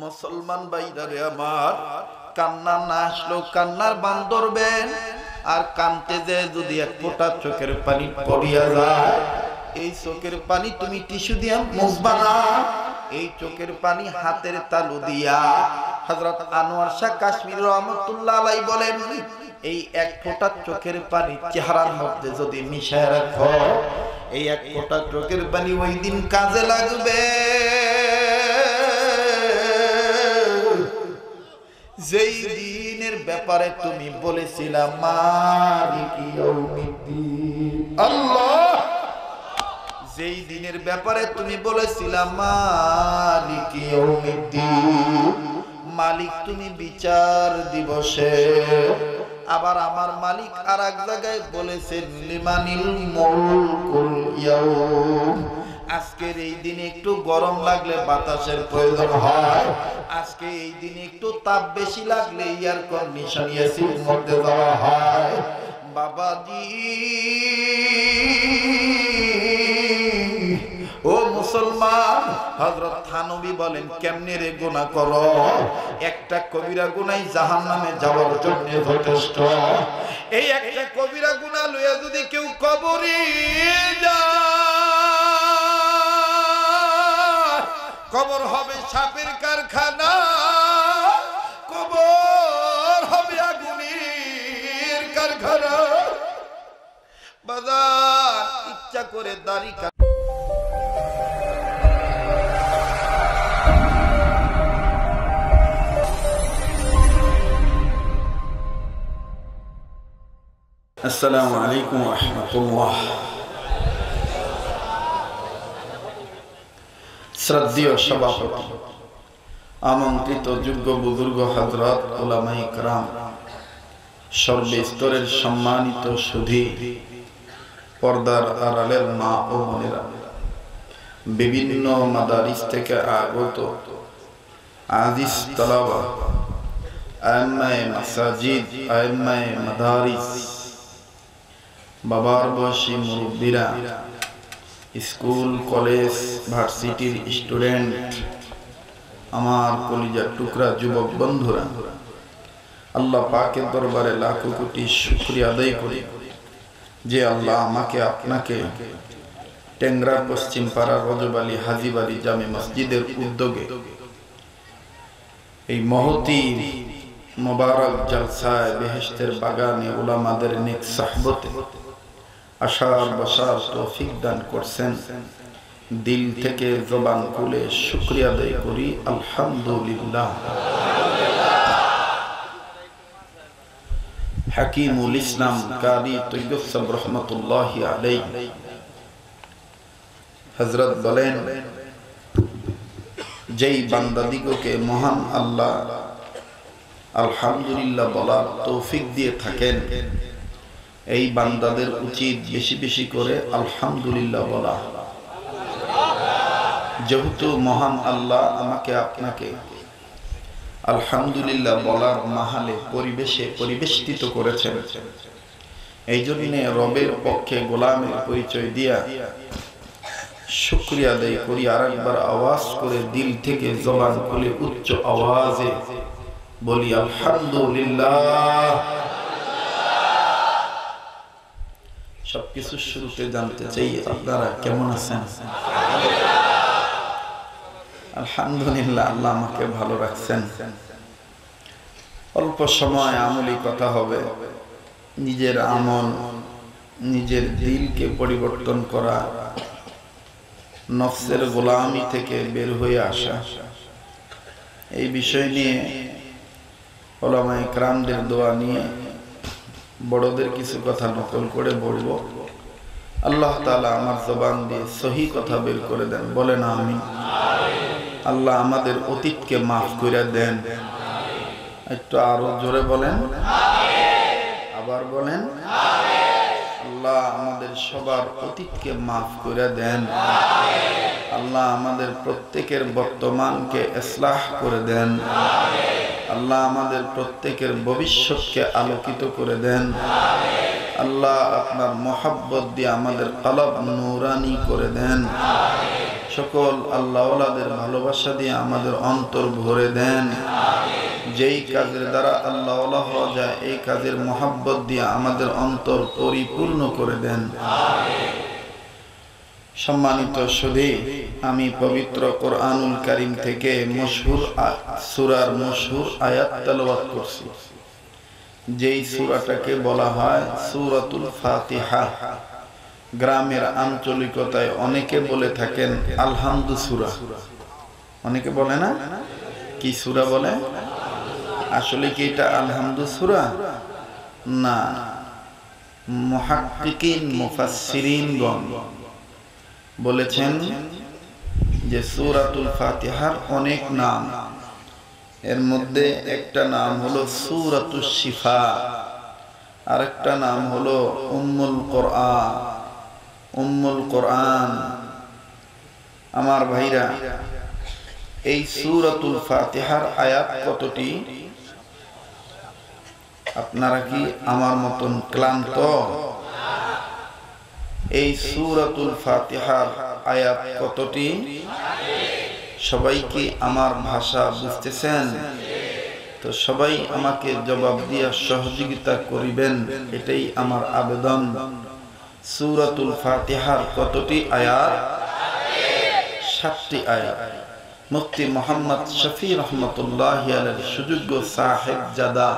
মুসলমান ভাইরা আমার, কান্না না আসলেও কান্নার বান ধরবেন। আর কানতে যে যদি এক ফোঁটা চোখের পানি পড়িয়া যায়, এই চোখের পানি তুমি টিস্যু দিয়া মুছবা না, এই চোখের পানি হাতের তালু দিয়া। হযরত আনোয়ার শাহ কাশ্মীর রহমাতুল্লাহ আলাইহি বলেন, এই এক ফোঁটা চোখের পানি চেহারার মধ্যে যদি মিশায় রাখো, এই এক ফোঁটা চোখের পানি ওই দিন কাজে লাগবে যেই দিনের ব্যাপারে তুমি বলেছিলা মালিকি ইয়াউমিদ্দিন। আল্লাহ, যেই দিনের ব্যাপারে তুমি বলেছিলা মালিকি ইয়াউমিদ্দিন, মালিক তুমি বিচার দিবসে। আবার আমার মালিক আর এক জায়গায় বলেছেন লিমানিল মুলকুল ইয়াউম। আজকের এই দিনে একটু গরম লাগলে বাতাসের প্রয়োজন হয়, আজকে এই দিনে একটু তাপ বেশি লাগলে এয়ার কন্ডিশন এসির মধ্যে দেওয়া হয়। বাবাজি ও মুসলমান, হযরত থানবী বলেন কেমনে রে গুনাহ করো, একটা কবিরা গুনাহ জাহান্নামে যাওয়ার জন্য যথেষ্ট। এই একটা কবিরা গুনাহ লইয়া যদি কেউ কবরে যায়, কবর হবে সাপের কারখানা, কবর হবে আগুনের কারখানা। বাজার ইচ্ছা করে দাড়ি আসসালামু আলাইকুম ওয়া রাহমাতুল্লাহ। শ্রদ্ধেয় সভাপতি, আমন্ত্রিত যোগ্য বুজুর্গ হযরত উলামায়ে কেরাম, সর্বস্তরের সম্মানিত সুধী, পর্দার আড়ালের মা ও বোনেরা, বিভিন্ন মাদারিস থেকে আগত আজিজ তালাবা, আইম্মায়ে মাসাজিদ, আইম্মায়ে মাদারিস, বাবার বয়সী মুরব্বীরা, স্কুল কলেজ ভার্সিটির স্টুডেন্ট, আমার কলিজার টুকরা যুবক বন্ধুরা, আল্লাহ পাকের দরবারে লাখো কোটি শুকরিয়া আদায় করি যে আল্লাহ আমাকে আপনাকে টেংরা পশ্চিম পাড়া রজবালী হাজীবাড়ি জামে মসজিদের উদ্যোগে এই মহতি মোবারক জলসায় বেহেশতের বাগানে উলামাদের নেক সাহবতে আশার বসার তৌফিক দান করছেন। দিল থেকে জবান খুলে শুকরিয়া আদায় করি আলহামদুলিল্লাহ। হাকিমুল ইসলাম কারি তৈয়ব সাহেব রহমাতুল্লাহি আলাইহি হযরত বলেন, যেই বান্দাদিগকে মহান আল্লাহ আলহামদুলিল্লাহ বলার তৌফিক দিয়ে থাকেন, এই বান্দাদের উচিত বেশি বেশি করে আলহামদুলিল্লাহ বলা। যেহেতু মহান আল্লাহ আমাকে আপনাকে আলহামদুলিল্লাহ বলার মাহালে পরিবেশে পরিবেষ্টিত করেছেন, এই জন্য রবের পক্ষে গোলামের পরিচয় দিয়া শুকরিয়া আদায় করি। আর একবার আওয়াজ করে দিল থেকে জবান খুলে উচ্চ আওয়াজে বলি আলহামদুলিল্লাহ। সবকিছু শুরুতে জানতে চাই আপনারা কেমন আছেন? আলহামদুলিল্লাহ, আল্লাহ আমাকে ভালো রাখছেন। অল্প সময় আমলি কথা হবে, নিজের আমল, নিজের দিলকে পরিবর্তন করা, নফসের গোলামি থেকে বের হয়ে আসা, এই বিষয় নিয়ে উলামায়ে কেরামদের দোয়া নিয়ে বড়দের কিছু কথা নকল করে বলবো। আল্লাহ তাআলা আমার জবান দিয়ে সহি কথা বের করে দেন, বলেন আমিন। আল্লাহ আমাদের অতীতকে মাফ করে দেন। একটু আরো জোরে বলেন, আবার বলেন। আল্লাহ আমাদের সবার অতীতকে মাফ করে দেন। আল্লাহ আমাদের প্রত্যেকের বর্তমানকে ইসলাহ করে দেন। আল্লাহ আমাদের প্রত্যেকের ভবিষ্যৎকে আলোকিত করে দেন। আল্লাহ আপনার মহব্বত দিয়ে আমাদের কলব নূরানি করে দেন। সকল আল্লাহওয়ালাদের ভালোবাসা দিয়ে আমাদের অন্তর ভরে দেন। যেই কাজের দ্বারা আল্লাহওয়ালা হওয়া যায় এই কাজের মোহাব্বত দিয়ে আমাদের অন্তর পরিপূর্ণ করে দেন। সম্মানিত সুধী, আমি পবিত্র কোরআনুল কারীম থেকে মশহুর সূরার মশহুর আয়াত তেলাওয়াত করছি, যেই সূরাটাকে বলা হয় সূরাতুল ফাতিহা। গ্রামের আঞ্চলিকতায় অনেকে বলে থাকেন আলহামদু সূরা, অনেকে বলে না, কি সূরা বলে? আসলে কি এটা আলহামদু সূরা না? মুহাক্কিকিন মুফাসসিরিনগণ বলেছেন যে সূরাতুল ফাতিহার অনেক নাম, এর মধ্যে একটা নাম হলো সূরাতুশ শিফা, আরেকটা নাম হলো উম্মুল কোরআন। উম্মুল কোরআন। আমার ভাইরা, এই সূরাতুল ফাতিহার আয়াত কতটি? আপনারা কি আমার মতন ক্লান্ত? এই সূরাতুল ফাতিহার আয়াত কতটি? সবাই কি আমার ভাষা বুঝতেছেন? তো সবাই আমাকে জবাব দিয়ে সহযোগিতা করিবেন, এটাই আমার আবেদন। সূরাতুল ফাতিহার কতটি আয়াত? 7টি আয়াত। মুফতি মুহাম্মদ শফি রহমতুল্লাহি আলাইহি সুযোগ্য সাহেব জাদা,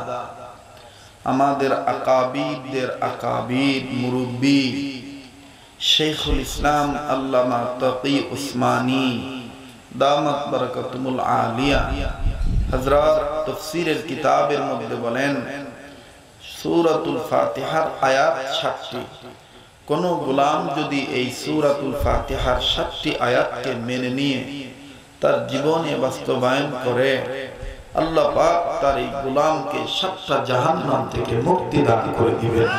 আমাদের আকাবিরদের আকাবির মুরব্বী শেখুল ইসলাম আল্লামা তাকি উসমানী দামাত বারাকাতুমুল আলিয়া হযরত তাফসীরের কিতাবের মধ্যে বলেন সূরাতুল ফাতিহার আয়াত 7টি। কোন গোলাম যদি এই সূরাতুল ফাতিহার 7টি আয়াতকে মেনে নিয়ে তার জীবনে বাস্তবায়ন করে, আল্লাহ পাক তার এই গোলামকে 7টা জাহান্নাম থেকে মুক্তি দান করে দিবেন।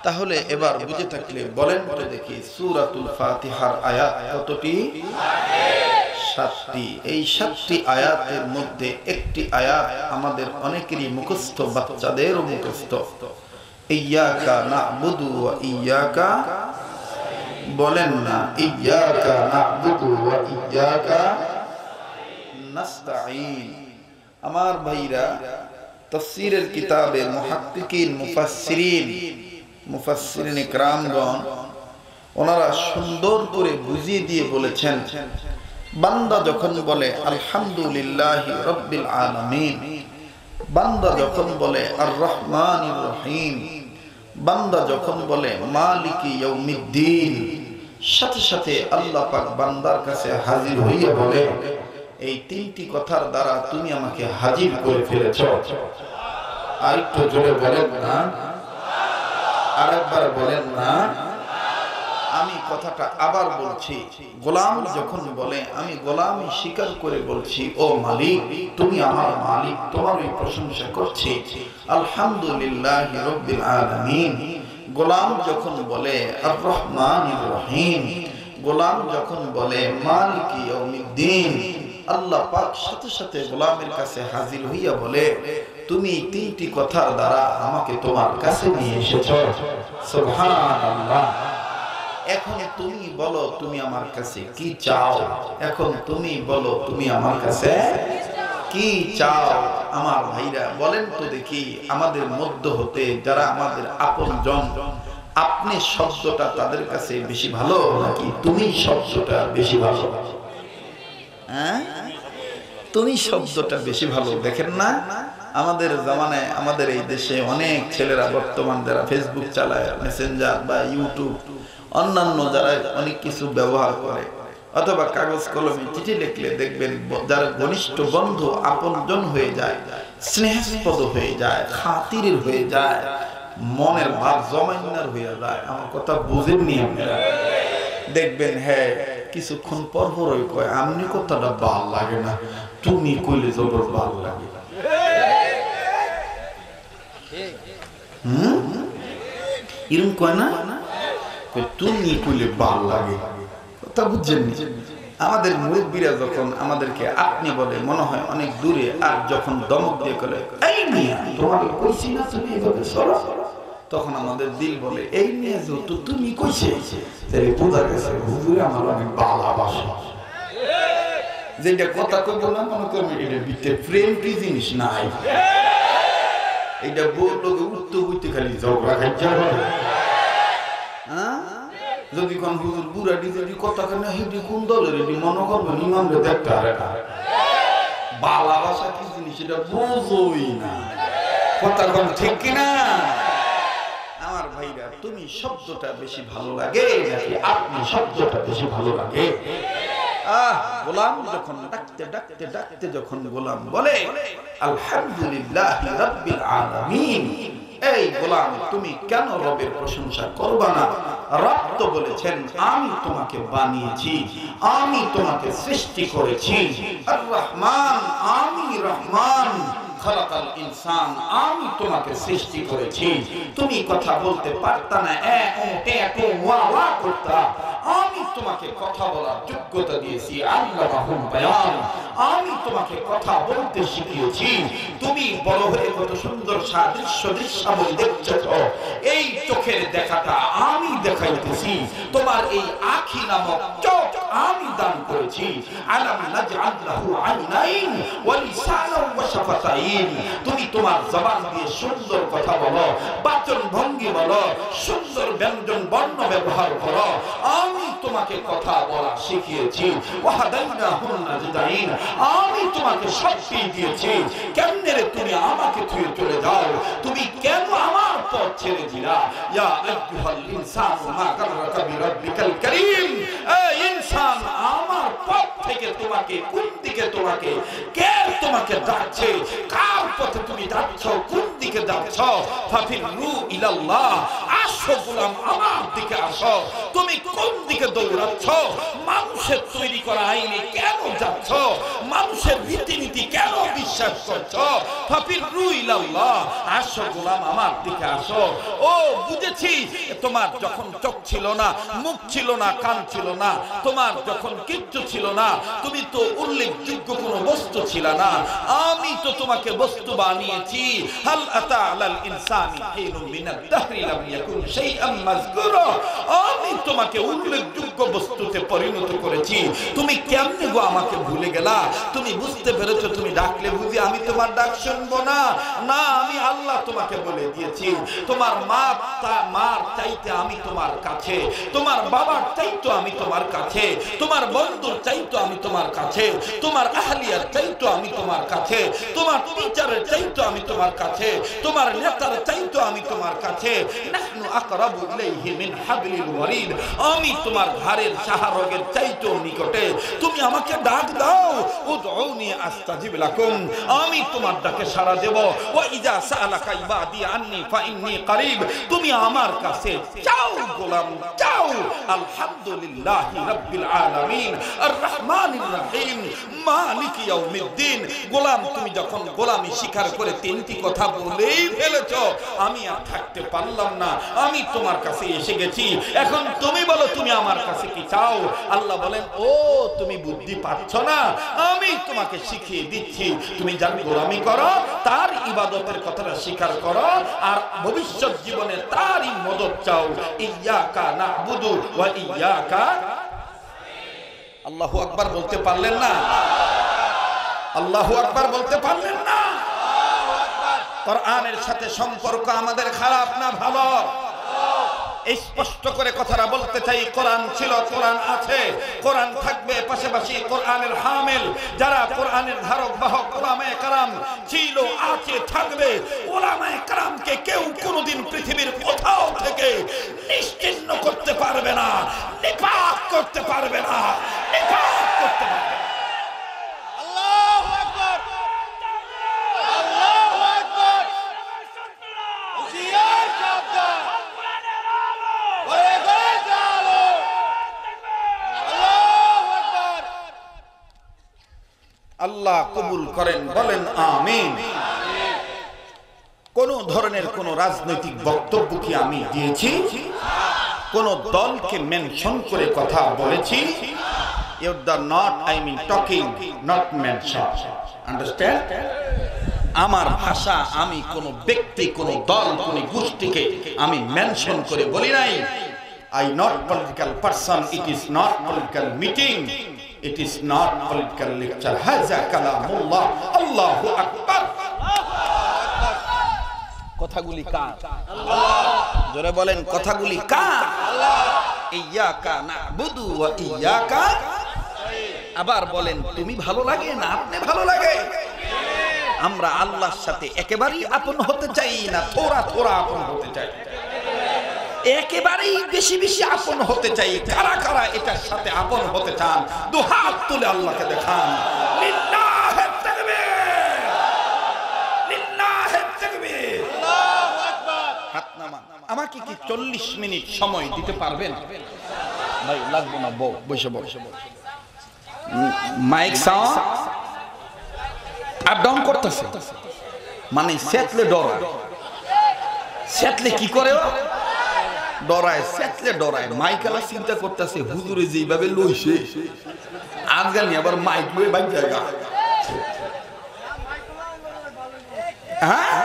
তাহলে এবার বুঝে থাকলে বলেন তো দেখি সূরাতুল ফাতিহার আয়াত কতটি? 7টি। এই 7টি আয়াতের মধ্যে একটি আয়াত আমাদের অনেকেরই মুখস্থ, বাচ্চাদেরও মুখস্থ। ইয়্যাকা না'বুদু ওয়া ইয়্যাকা, বলেন না ইয়্যাকা না'বুদু ওয়া ইয়্যাকা নাস্তাঈন। আমার ভাইরা, তাফসীরের কিতাবে মুহাক্কিকিন মুফাসসিরিন ইকরামগণ ওনারা সুন্দর করে বুঝিয়ে দিয়ে বলেছেন, বান্দা যখন বলে আলহামদুলিল্লাহি রাব্বিল আলামিন, বান্দা যখন বলে আর রহমানির রহিম, বান্দা যখন বলে মালিকি ইয়াউমিদ্দিন, সাথে সাথে আল্লাহ পাক বান্দার কাছে হাজির হইয়া বলে এই 3টি কথার দ্বারা তুমি আমাকে হাজির করে ফেলেছ। আরেকটু জোরে বলেন না, আরেকবার বলেন না। আমি কথাটা আবার বলছি, গোলাম যখন বলে, আমি গোলামি স্বীকার করে বলছি ও মালিক তুমি আমার মালিক, তোমারই প্রশংসা করছি, আলহামদুলিল্লাহি রাব্বিল আলামিন। গোলাম যখন বলে আর রহমানির রহিম, গোলাম যখন বলে মালিকি ইয়াউমিদ্দিন, আল্লাহ পাক সাথে সাথে গোলামের কাছে হাজির হইয়া বলে তুমি 3টি কথার দ্বারা আমাকে তোমার কাছে নিয়ে এসেছো। সুবহানাল্লাহ। এখন তুমি বলো তুমি আমার কাছে কি চাও? এখন তুমি বলো তুমি আমার কাছে কি চাও? আমার ভাইরা বলেন তো দেখি, আমাদের মধ্য হতে যারা আমাদের আপনজন, আপনি শব্দটা তাদের কাছে বেশি ভালো নাকি তুমি শব্দটা বেশি ভালো? হ্যাঁ, তুমি শব্দটা বেশি ভালো। দেখেন না, আমাদের জামানায় আমাদের এই দেশে অনেক ছেলেরা বর্তমান যারা ফেসবুক চালায়, মেসেঞ্জার বা ইউটিউব, অন্যান্য যারা অনেক কিছু ব্যবহার করে, অথবা কাগজ কলমে চিঠি লিখলে দেখবেন যারা ঘনিষ্ঠ বন্ধু আপনজন হয়ে যায়, স্নেহাস্পদ হয়ে যায়, খাতিরের হয়ে যায়, মনের ভাব জমাইনার হয়ে যায়। আমার কথা বুঝেননি আপনারা? দেখবেন হ্যাঁ কিছুক্ষণ পর পরই কয় আমনি কথাটা ভাল লাগে না, তুমি কইলে জবর ভাল লাগে। এরকম কয় না, তুমি কইলে ভাল লাগে। কথা বুঝছেন? আমাদের মুরব্বীরা যখন আমাদেরকে আপনি বলে মনে হয় অনেক দূরে, আর যখন দমক দিয়ে বলে এই মিয়া তোমাকে কইছি না তুমি এভাবে চলো, তখন আমাদের দিল বলে এই নিয়ে তো তুমি কইছে তাহলে বোঝা গেছে হুজুরে আমার অনেক ভালোবাসে। যেটা কথা কইব না মনে করবে এটা ভিতরে প্রেম কি জিনিস নাই। এটা বললো উঠতে উঠতে খালি ঝগড়া খাইতে পারে। হ্যাঁ, যদি কোন হুজুর বুড়া যদি কথা কেনা হেঁটে কোন দলের এটি মনে করবেন ইমামরে দেখতে পারে না। ভালোবাসা কি জিনিস এটা বোঝোই না। কথা কোন ঠিক কিনা? আমার ভাইরা, তুমি শব্দটা বেশি ভালো লাগে নাকি আপনি শব্দটা বেশি ভালো লাগে? গোলাম যখন ডাকতে ডাকতে ডাকতে যখন গোলাম বলে আলহামদুলিল্লাহি রাব্বিল আলামিন, এই গোলাম তুমি কেন রবের প্রশংসা করবা না? রব তো বলেছেন আমি তোমাকে বানিয়েছি, আমি তোমাকে সৃষ্টি করেছি। আর রহমান, আমি রহমান। খলাকাল ইনসান, আমি তোমাকে সৃষ্টি করেছি। তুমি কথা বলতে পারতা না, ওয়া ওয়া করতা। আমি তোমাকে কথা বলার যোগ্যতা দিয়েছি। আল্লাহুল বায়ান, আমি তোমাকে কথা বলতে শিখিয়েছি। তুমি বড় হয়ে কত সুন্দর সাদৃশ্য দৃশ্যাবলী দেখছো, এই চোখের দেখাটা আমি দেখাইতেছি। তোমার এই আখি নামক চোখ আমি দান করেছি। আলাম নাজআল লাহু আইনাইন ওয়া লিসানান ওয়া শাফাতাইন। তুমি তোমার জবান দিয়ে সুন্দর কথা বলো, বাচন ভঙ্গি বলো, সুন্দর ব্যঞ্জন বর্ণ ব্যবহার করো। আমি তোমাকে কথা বলা শিখিয়েছি। ওয়াহাদাইনাহুন নাজদাইন, আমি তোমাকে শক্তি দিয়েছি। কেমনে রে তুমি আমাকে ছুঁয়ে চলে যাও? তুমি কেন আমার পথ ছেড়ে দিলা? ইয়া আইয়ুহাল ইনসানু মা গাররাকা বিরাব্বিকাল কারীম। এই ইনসান, আমার পথ থেকে তোমাকে কোন দিকে তোমাকে কে তোমাকে ডাকছে? কার পথে তুমি যাচ্ছ? কোন দিকে যাচ্ছ? ফাফিরু ইলাল্লাহ, আসো গোলাম আমার দিকে আসো। তুমি কোন দিকে দৌড়াচ্ছ? মানুষের তৈরি করা আইনে কেন যাচ্ছ? মানুষের রীতিনীতি কেন বিশ্বাস করছো? ফাফিরু ইলাল্লাহ, আসো গোলাম আমার দিকে আসো। ও বুঝেছি, তোমার যখন চোখ ছিল না, মুখ ছিল না, কান ছিল না, তোমার যখন কিচ্ছু ছিল না, তুমি তো উল্লেখযোগ্য কোনো বস্তু ছিল না। আমি তো তোমাকে বস্তু বানিয়েছি। হাল আতা আলাল ইনসানি হিনুম মিনাদ দাহরি লাম ইয়াকুন শাইআন মাযকুরা। আমি তোমাকে উল্লেখযোগ্য বস্তুতে পরিণত করেছি। তুমি কেমনে গো আমাকে ভুলে গেলা? তুমি বুঝতে পেরেছো তুমি ডাকলে বুঝি আমি তোমার ডাক শুনবো না? না, আমি আল্লাহ তোমাকে বলে দিয়েছি। তোমার মার চাইতে আমি তোমার কাছে, তোমার বাবার চাইতো আমি তোমার কাছে, তোমার বন্ধুর চাইতো আমি তোমার কাছে, তোমার আহলিয়ার চাইতো আমি তোমার কাছে, তোমার টিচারের চাইতো আমি তোমার কাছে, তোমার নেতার চাইতো আমি তোমার কাছে। নাহনু আকরাবু ইলাইহি মিন হাবলিল ওয়ারিদ, আমি তোমার ঘাড়ের শাহরগের চাইতো নিকটে। তুমি আমাকে ডাক দাও, উদউনি আস্তাজিব লাকুম, আমি তোমার ডাকে সাড়া দেব। ওয়া ইজা সাআলাকা ইবাদি আন্নী ফাইন্নী করিব, তুমি আমার কাছে চাও গোলাম চাও। আলহামদুলিল্লাহি রাব্বিল আলামিন আর রহমানির রহিম মালিক ইয়াউমিদ্দিন। গোলাম তুমি যখন গোলামি স্বীকার করে তিনটি কথা বলেই ফেলেছো, আমি আর থাকতে পারলাম না, আমি তোমার কাছে এসে গেছি। এখন তুমি বলো তুমি আমার কাছে কি চাও? আল্লাহ বলেন, ও তুমি বুদ্ধি পাচ্ছ না, আমি তোমাকে শিখিয়ে দিচ্ছি। তুমি যার গোলামি করো, তার ইবাদতের কথাটা স্বীকার করো, আর ভবিষ্যৎ জীবনে তারই মদত চাও। ইয়াকা না'বুদু ওয়া ইয়াকা। আল্লাহু আকবার বলতে পারলেন না? আল্লাহু আকবার বলতে পারলেন না? কোরআনের সাথে সম্পর্ক আমাদের খারাপ না ভালো? স্পষ্ট করে কথাটা বলতে চাই। কোরআন ছিল, কোরআন আছে, কোরআন থাকবে, পাশাপাশি কোরআনের হামিল যারা কোরআনের ধারক বাহক উলামায়ে কেরাম ছিল, আছে, থাকবে। উলামায়ে কেরামকে কেউ কোনোদিন পৃথিবীর কোথাও থেকে নিশ্চিহ্ন করতে পারবে না, নিপাক করতে পারবে না, নিপাক করতে পারবে না। আল্লাহু আকবার, আল্লাহু আকবার। জিয়ার শব্দ আল্লাহ কবুল করেন, বলেন আমিন। কোন ধরনের কোন রাজনৈতিক বক্তব্য কি আমি দিয়েছি? কোন দলকে মেনশন করে কথা বলেছি? You are not, I mean talking, not mention. Understand? আমার ভাষা আমি কোন ব্যক্তি কোন দল কোন গোষ্ঠীকে আমি মেনশন করে বলি নাই I not political person, it is not political meeting, it is not political lecture. Haza kalamullah, Allahu Akbar. কথাগুলি কার? জোরে বলেন কথাগুলি কার? ইয়্যাকা না'বুদু ওয়া ইয়্যাকা। আবার বলেন তুমি ভালো লাগে না আপনি ভালো লাগে? আমরা আল্লাহর সাথে একেবারেই আপন হতে চাই না থোড়া থোড়া আপন হতে চাই? একেবারেই বেশি বেশি আপন হতে চাই? কারা কারা এটার সাথে আপন হতে চান দুহাত তুলে আল্লাহকে দেখান। লিল্লাহি তাকবীর, লিল্লাহি তাকবীর। আল্লাহু আকবার। হাত নামান। আমাকে কি 40 মিনিট সময় দিতে পারবেন? ভাই লাগবে না, বউ বসে বসে মাইক সাউন্ড আপ ডাউন করতেছে, মানে সেটলে ডরায়। সেটলে কি করে? ডরায়, সেটলে ডরায়। মাইকালা চিন্তা করতেছে হুজুরে যেভাবে লইছে আজকাল আবার মাইক লয়ে বাইক জায়গা। হ্যাঁ,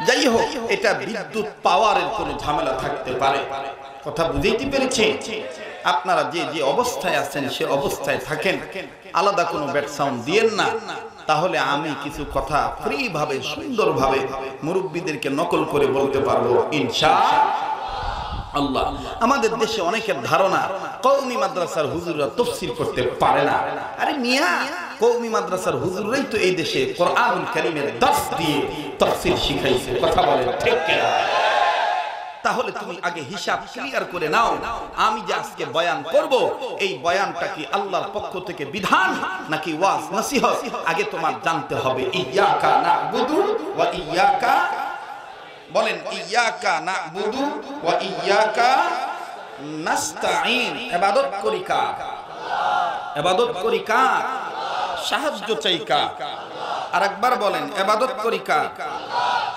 যাই হোক, এটা বিদ্যুৎ পাওয়ারের কোনো ঝামেলা থাকতে পারে। কথা বুঝাইতে পেরেছি? আপনারা যে যে অবস্থায় আছেন সে অবস্থায় থাকেন, আলাদা কোনো ব্যাক সাউন্ড দিয়েন না। তাহলে আমি কিছু কথা ফ্রি ভাবে সুন্দরভাবে মুরব্বীদেরকে নকল করে বলতে পারবো ইনশাআল্লাহ। আমাদের দেশে অনেকের ধারণা কওমি মাদ্রাসার হুজুররা তাফসীর করতে পারে না। আরে মিয়া, কওমি মাদ্রাসার হুজুররাই তো এই দেশে কোরআনুল কারীমের দার্স দিয়ে তাফসীর শিখাইছে। কথা বলেন ঠিক কিনা? তাহলে তুমি আগে হিসাব ক্লিয়ার করে নাও, আমি যে আজকে বয়ান করব এই বয়ানটা কি আল্লাহর পক্ষ থেকে বিধান নাকি ওয়াজ নসিহত? আগে তোমার জানতে হবে। ইয়্যাকা না'বুদু ওয়া ইয়্যাকা, বলেন ইয়্যাকা না'বুদু ওয়া ইয়্যাকা নাস্তাঈন। ইবাদত করি কার? ইবাদত করি কার? সাহায্য চাই কার? আরেকবার বলেন ইবাদত করি কার?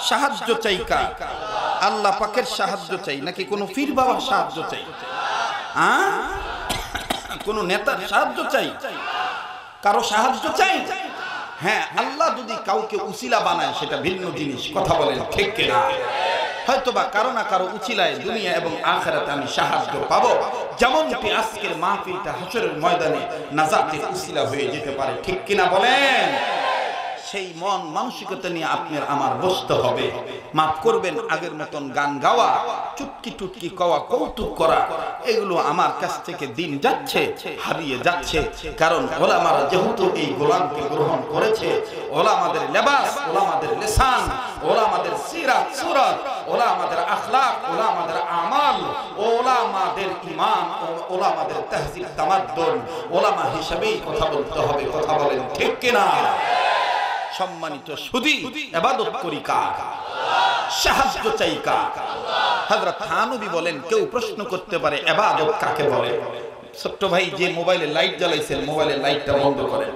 সাহায্য চাই কার? আল্লাহ পাকের সাহায্য চাই নাকি কোন পীর বাবার সাহায্য চাই? কোন নেতার সাহায্য চাই? কারো সাহায্য চাই? হ্যাঁ, আল্লাহ যদি কাউকে উসিলা বানায় সেটা ভিন্ন জিনিস। কথা বলেন ঠিক কিনা? হয়তোবা কারো না কারো উসিলায় দুনিয়া এবং আখিরাতে আমি সাহায্য পাবো। যেমনটি আজকের মাহফিলটা হাশরের ময়দানে নাজাতের উসিলা হয়ে যেতে পারে। ঠিক কিনা বলেন? সেই মন মানসিকতা নিয়ে আপনার আমার বসতে হবে। মাফ করবেন, আগের মতন গান গাওয়া, চুটকি টুটকি কওয়া, কৌতুক করা, এগুলো আমার কাছ থেকে দিন যাচ্ছে, হারিয়ে যাচ্ছে। কারণ ওলামারা যেহেতু এই গোলামকে গ্রহণ করেছে, ওলামাদের লেবাস, ওলামাদের লিসান, ওলামাদের সিরাত সুরাত, ওলামাদের আখলাক, ওলামাদের আমাল, ওলামাদের ঈমান, ওলামাদের তাহজিব তামাদ্দুন, ওলামা হিসেবেই কথা বলতে হবে। কথা বলেন ঠিক কিনা? সম্মানিত সুধী, ইবাদত করি কার? সাহায্য চাই কার? হযরত থানবী বলেন, কেউ প্রশ্ন করতে পারে ইবাদত কাকে বলে? ছোট্ট ভাই যে মোবাইলে লাইট জ্বালাইছেন, মোবাইলের লাইটটা বন্ধ করেন।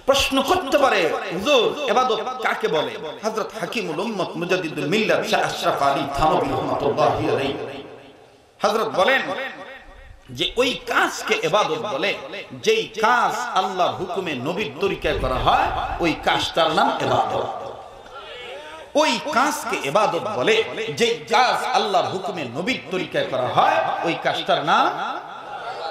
প্রশ্ন করতে পারে হুজুর ইবাদত কাকে বলে? হযরত হাকিমুল উম্মত মুজাদ্দিদুল মিল্লাত শাহ আশরাফ আলী থানবী রাহমাতুল্লাহি আলাইহি হযরত বলেন যে ওই কাজকে ইবাদত বলে যেই কাজ আল্লাহর হুকুমে নবীর তরিকায় করা হয়, ওই কাজটার নাম ইবাদত। ওই কাজকে ইবাদত বলে যেই কাজ আল্লাহর হুকুমে নবীর তরিকায় করা হয়, ওই কাজটার নাম,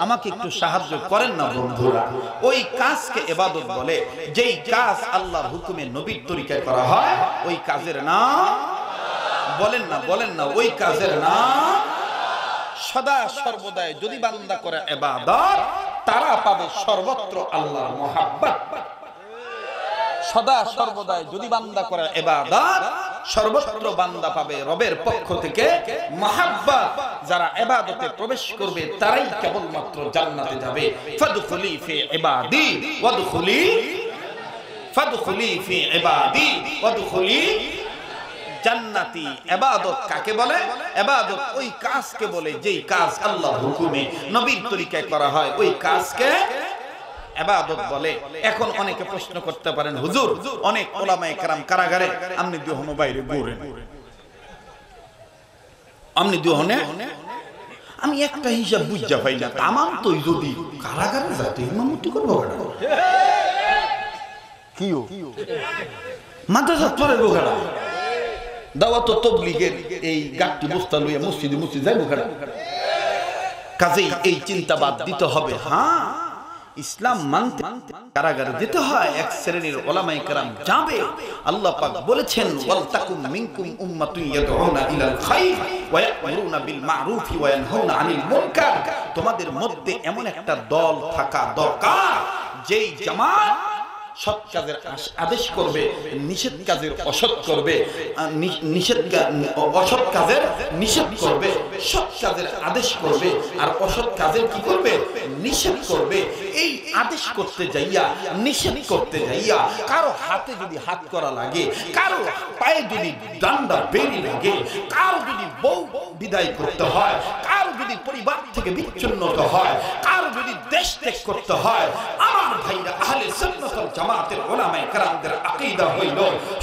আমাকে একটু সাহায্য করেন না বন্ধুরা, ওই কাজকে ইবাদত বলে যেই কাজ আল্লাহর হুকুমে নবীর তরিকায় করা হয়, ওই কাজের নাম, বলেন না বলেন না, ওই কাজের নাম। সদা সর্বদাই যদি বান্দা করে ইবাদত, তারা পাবে সর্বত্র আল্লাহর মহব্বত। সদা সর্বদাই যদি বান্দা করে ইবাদত, সর্বত্র বান্দা পাবে রবের পক্ষ থেকে মহব্বত। যারা ইবাদতে প্রবেশ করবে তারাই কেবলমাত্র জান্নাতে যাবে। ফাদখুলি ফি ইবাদি ওয়াদখুলি, ফাদখুলি ফি ইবাদি ওয়াদখুলি জান্নাতি। ইবাদত কাকে বলে? ইবাদত ওই কাজকে বলে যেই কাজ আল্লাহর হুকুমে নবীর তরিকায় করা হয়, ওই কাজকে ইবাদত বলে। এখন অনেকে প্রশ্ন করতে পারেন, হুজুর অনেক উলামায়ে কেরাম কারাগারে, আপনি দুহনো বাইরে ঘুরেন, আপনি দুহনে, আমি একটা হিসাব বুঝা পাই না, তামাম তো যদি কারাগারে যাতে ইমামতি করবো কিও মাদ্রাসা পরে বোখারা দাওয়াত তাবলীগের এই গাট্টি বস্তা লইয়া মসজিদে মসজিদ যাই বোখারা। কাজেই এই চিন্তাবাদ দিতে হবে। হ্যাঁ, ইসলাম মানতে কারাগারে যেতে হয়। এক শ্রেণীর উলামায়ে কেরাম যাবে। আল্লাহ পাক বলেছেন ওয়াল তাকুম মিনকুম উম্মাতুন ইয়াদউনা ইলাল খায়র ওয়া ইয়া'মুরুনা বিল মা'রুফ ওয়া ইয়ানহাউনা আনিল মুনকার। তোমাদের মধ্যে এমন একটা দল থাকা দরকার যেই জামাত সৎ কাজের আদেশ করবে, নিষেধ কাজের অসৎ করবে, অসৎ কাজের নিষেধ করবে, সৎ কাজের আদেশ করবে আর অসৎ কাজের কি করবে, নিষেধ করবে। এই আদেশ করতে যাইয়া নিষেধ করতে যাইয়া কারো হাতে যদি হাত করা লাগে, কারো পায়ে যদি ডান্ডা বেরি লাগে, কারো যদি বউ বিদায় করতে হয়, কারো যদি পরিবার থেকে বিচ্ছিন্নতা হয়, কারো যদি দেশ ত্যাগ করতে হয়, আমার ভাইরা আহলে সুন্নাত ওয়াল জামাতের উলামায়ে কেরামদের আকীদা হইল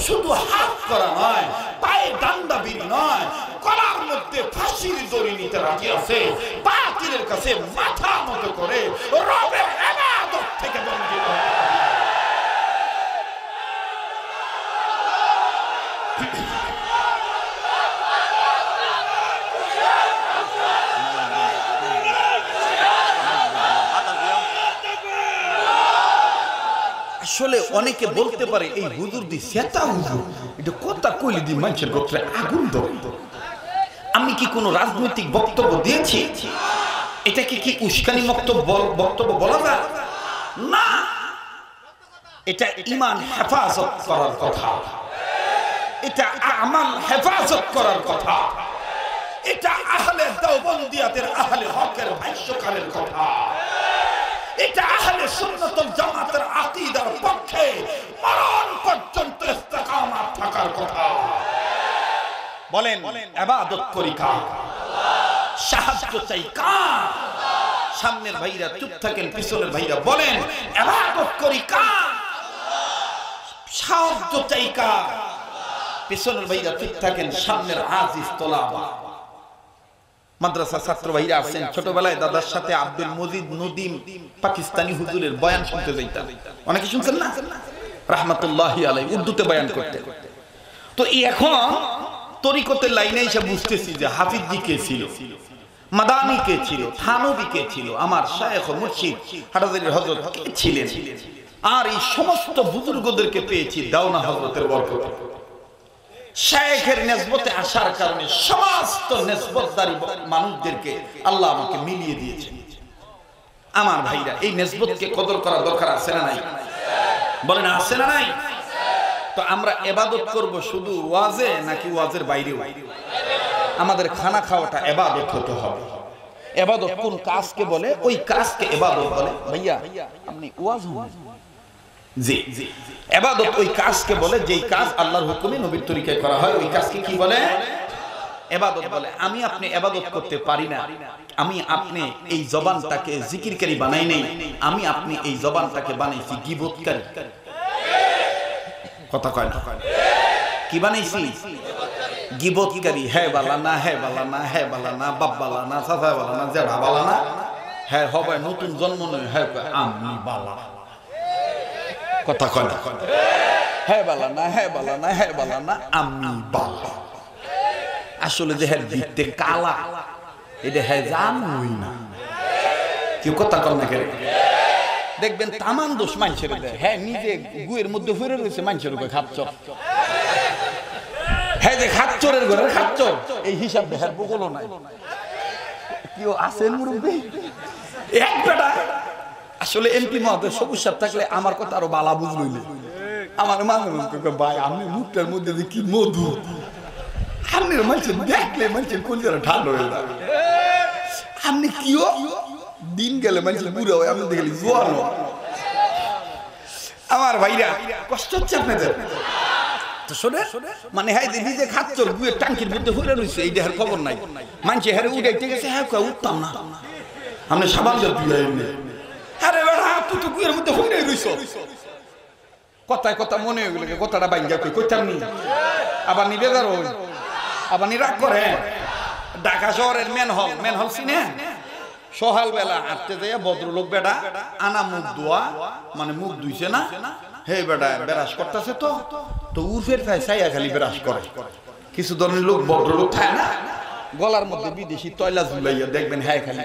শুধু হাত করা নয়, পায়ে ডান্ডা বেরি নয়, গলার মধ্যে ফাঁসির দড়ি নিতে রাজি আছে, বাতিলের কাছে মাথা নত করে রবের ইবাদত থেকে বঞ্চিত। আসলে অনেকে বলতে পারে এই হুজুর দি সেটা হুজুর, এটা কথা কইলে দি মানুষের গোত্রে আগুন ধরে। আমি কি কোনো রাজনৈতিক বক্তব্য দিয়েছি? এটাকে কি উস্কানি বক্তব্য বলা যায়? না, এটা ঈমান হেফাজত করার কথা, এটা আমাল হেফাজত করার কথা, এটা আহলে দেওবন্দিয়াতের আহলে হকের ভাষ্যকারের কথা, এটা আহলে সুন্নাত ওয়াল জামাতের আকীদার পক্ষে মরণ পর্যন্ত ইস্তেকামাত থাকার কথা। বলেন ইবাদত করি কার? সাহায্য চাই কার? সামনের ভাইরা চুপ থাকেন, পিছনের ভাইরা বলেন ইবাদত করি কার? সাহায্য চাই কার? পিছনের ভাইরা চুপ থাকেন, সামনের আজিজ তোলাবা। মাদ্রাসা ছাত্র ভাইরা আছেন, ছোটবেলায় দাদার সাথে আব্দুল মজিদ নদীম পাকিস্তানি হুজুরের বয়ান শুনতে যাইতাম। অনেকে শুনছেন না? রাহমাতুল্লাহি আলাইহি উর্দুতে বয়ান করতে। তো এখন তরিকতের লাইনে এসে বুঝতেছি যে হাফিজি কে ছিল, মাদানি কে ছিল, থানবী কে ছিল, আমার শায়েখ ও মুর্শিদ হাটাজারির হযরত কে ছিলেন। আর এই সমস্ত বুজুর্গদেরকে পেয়েছি দাওনা হযরতের বরকতে। শায়েখের নেসবতে আসার কারণে সমস্ত নেসবতদারি মানুষদেরকে আল্লাহ আমাকে মিলিয়ে দিয়েছেন। আমার ভাইরা, এই নেসবতকে কদর করা দরকার আছে না নাই? বলেন আছে না নাই? তো আমরা ইবাদত করব শুধু ওয়াজে নাকি ওয়াজের বাইরেও? আমাদের খানা খাওয়াটা ইবাদত হতে হবে। ইবাদত কোন কাজকে বলে? ওই কাজকে ইবাদত বলে। ভাইয়া আপনি ওয়াজ হন জি, ইবাদত ওই কাজকে বলে যেই কাজ আল্লাহর হুকুমে নবীর তরিকায় করা হয়, ওই কাজকে কি বলে? ইবাদত বলে। আমি আপনি ইবাদত করতে পারি না, আমি আপনি এই জবানটাকে জিকিরকারী বানাই নাই, আমি আপনি এই জবানটাকে বানাইছি গীবতকারী। কথা কয় না? কি বানাইছি? গীবতকারী। হ্যাঁ বালা না, হ্যাঁ বালা না, হ্যাঁ বালা না, বাপ বালা না, চাচা বালা না, জেঠা বালা না, হ্যাঁ হবে নতুন জন্ম নয়, হ্যাঁ আমি বালা। কথা কয় না? হ্যাঁ বালা না, হ্যাঁ বালা না, হ্যাঁ বালা না, আমি বালা। আসলে যে হ্যাঁ ভিত্তে কালা, এটা হ্যাঁ জানুই না। কেউ কথা কয় না কেন? দেখবেন তামান দোষ মানুষের দেয়। হ্যাঁ নিজে গুয়ের মধ্যে ফিরে রয়েছে, মানুষের উপরে খাচ্চর। হ্যাঁ যে খাচ্চরের ঘরে খাচ্চর, এই হিসাব দেখার বগল নাই। কেউ আছেন মুরব্বী? এক বেটা আসলে এমপি মহোদয় সবুজ সাহেব থাকলে আমার কথা আরো বালা বুঝলইলে। আমার মাঝে মাঝে ভাই আপনি মুখটার মধ্যে যে কি মধু, আপনার মানুষের দেখলে মানুষের কলজারা ঠান্ডা হয়ে যাবে। আপনি কিও দিন গেলে মানুষের বুড়ো হয়, আপনি দেখলে জোয়ান। আমার ভাইরা কষ্ট হচ্ছে আপনাদের? তো শোনে মানে হ্যাঁ যে নিজে খাচ্চর গুয়ের টাঙ্কির মধ্যে হয়ে রয়েছে, এই দেহের খবর নাই। মানুষে হ্যাঁ উঠাইতে গেছে, হ্যাঁ উঠতাম না, আপনি সাবান দিয়ে আরে বেড়া তুই তো গুয়ের মধ্যে হয়ে রইছ। কথায় কথা মনে হয়ে গেল কথাটা বাইঙ্গা কই কইতাম নি, আবার নি বেজার হই, আবার নি রাগ করে। ঢাকা শহরের মেন হল চিনে সকালবেলা হাঁটতে যাইয়া ভদ্রলোক বেটা আনা মুখ ধোয়া মানে মুখ ধুইছে না হে বেটা বেরাস করতেছে তো উর্ফের চাইয়া খালি বেরাস করে কিছু ধরনের লোক ভদ্রলোক থাকে না গলার মধ্যে বিদেশি তয়লা ঝুলাইয়া দেখবেন হ্যাঁ খালি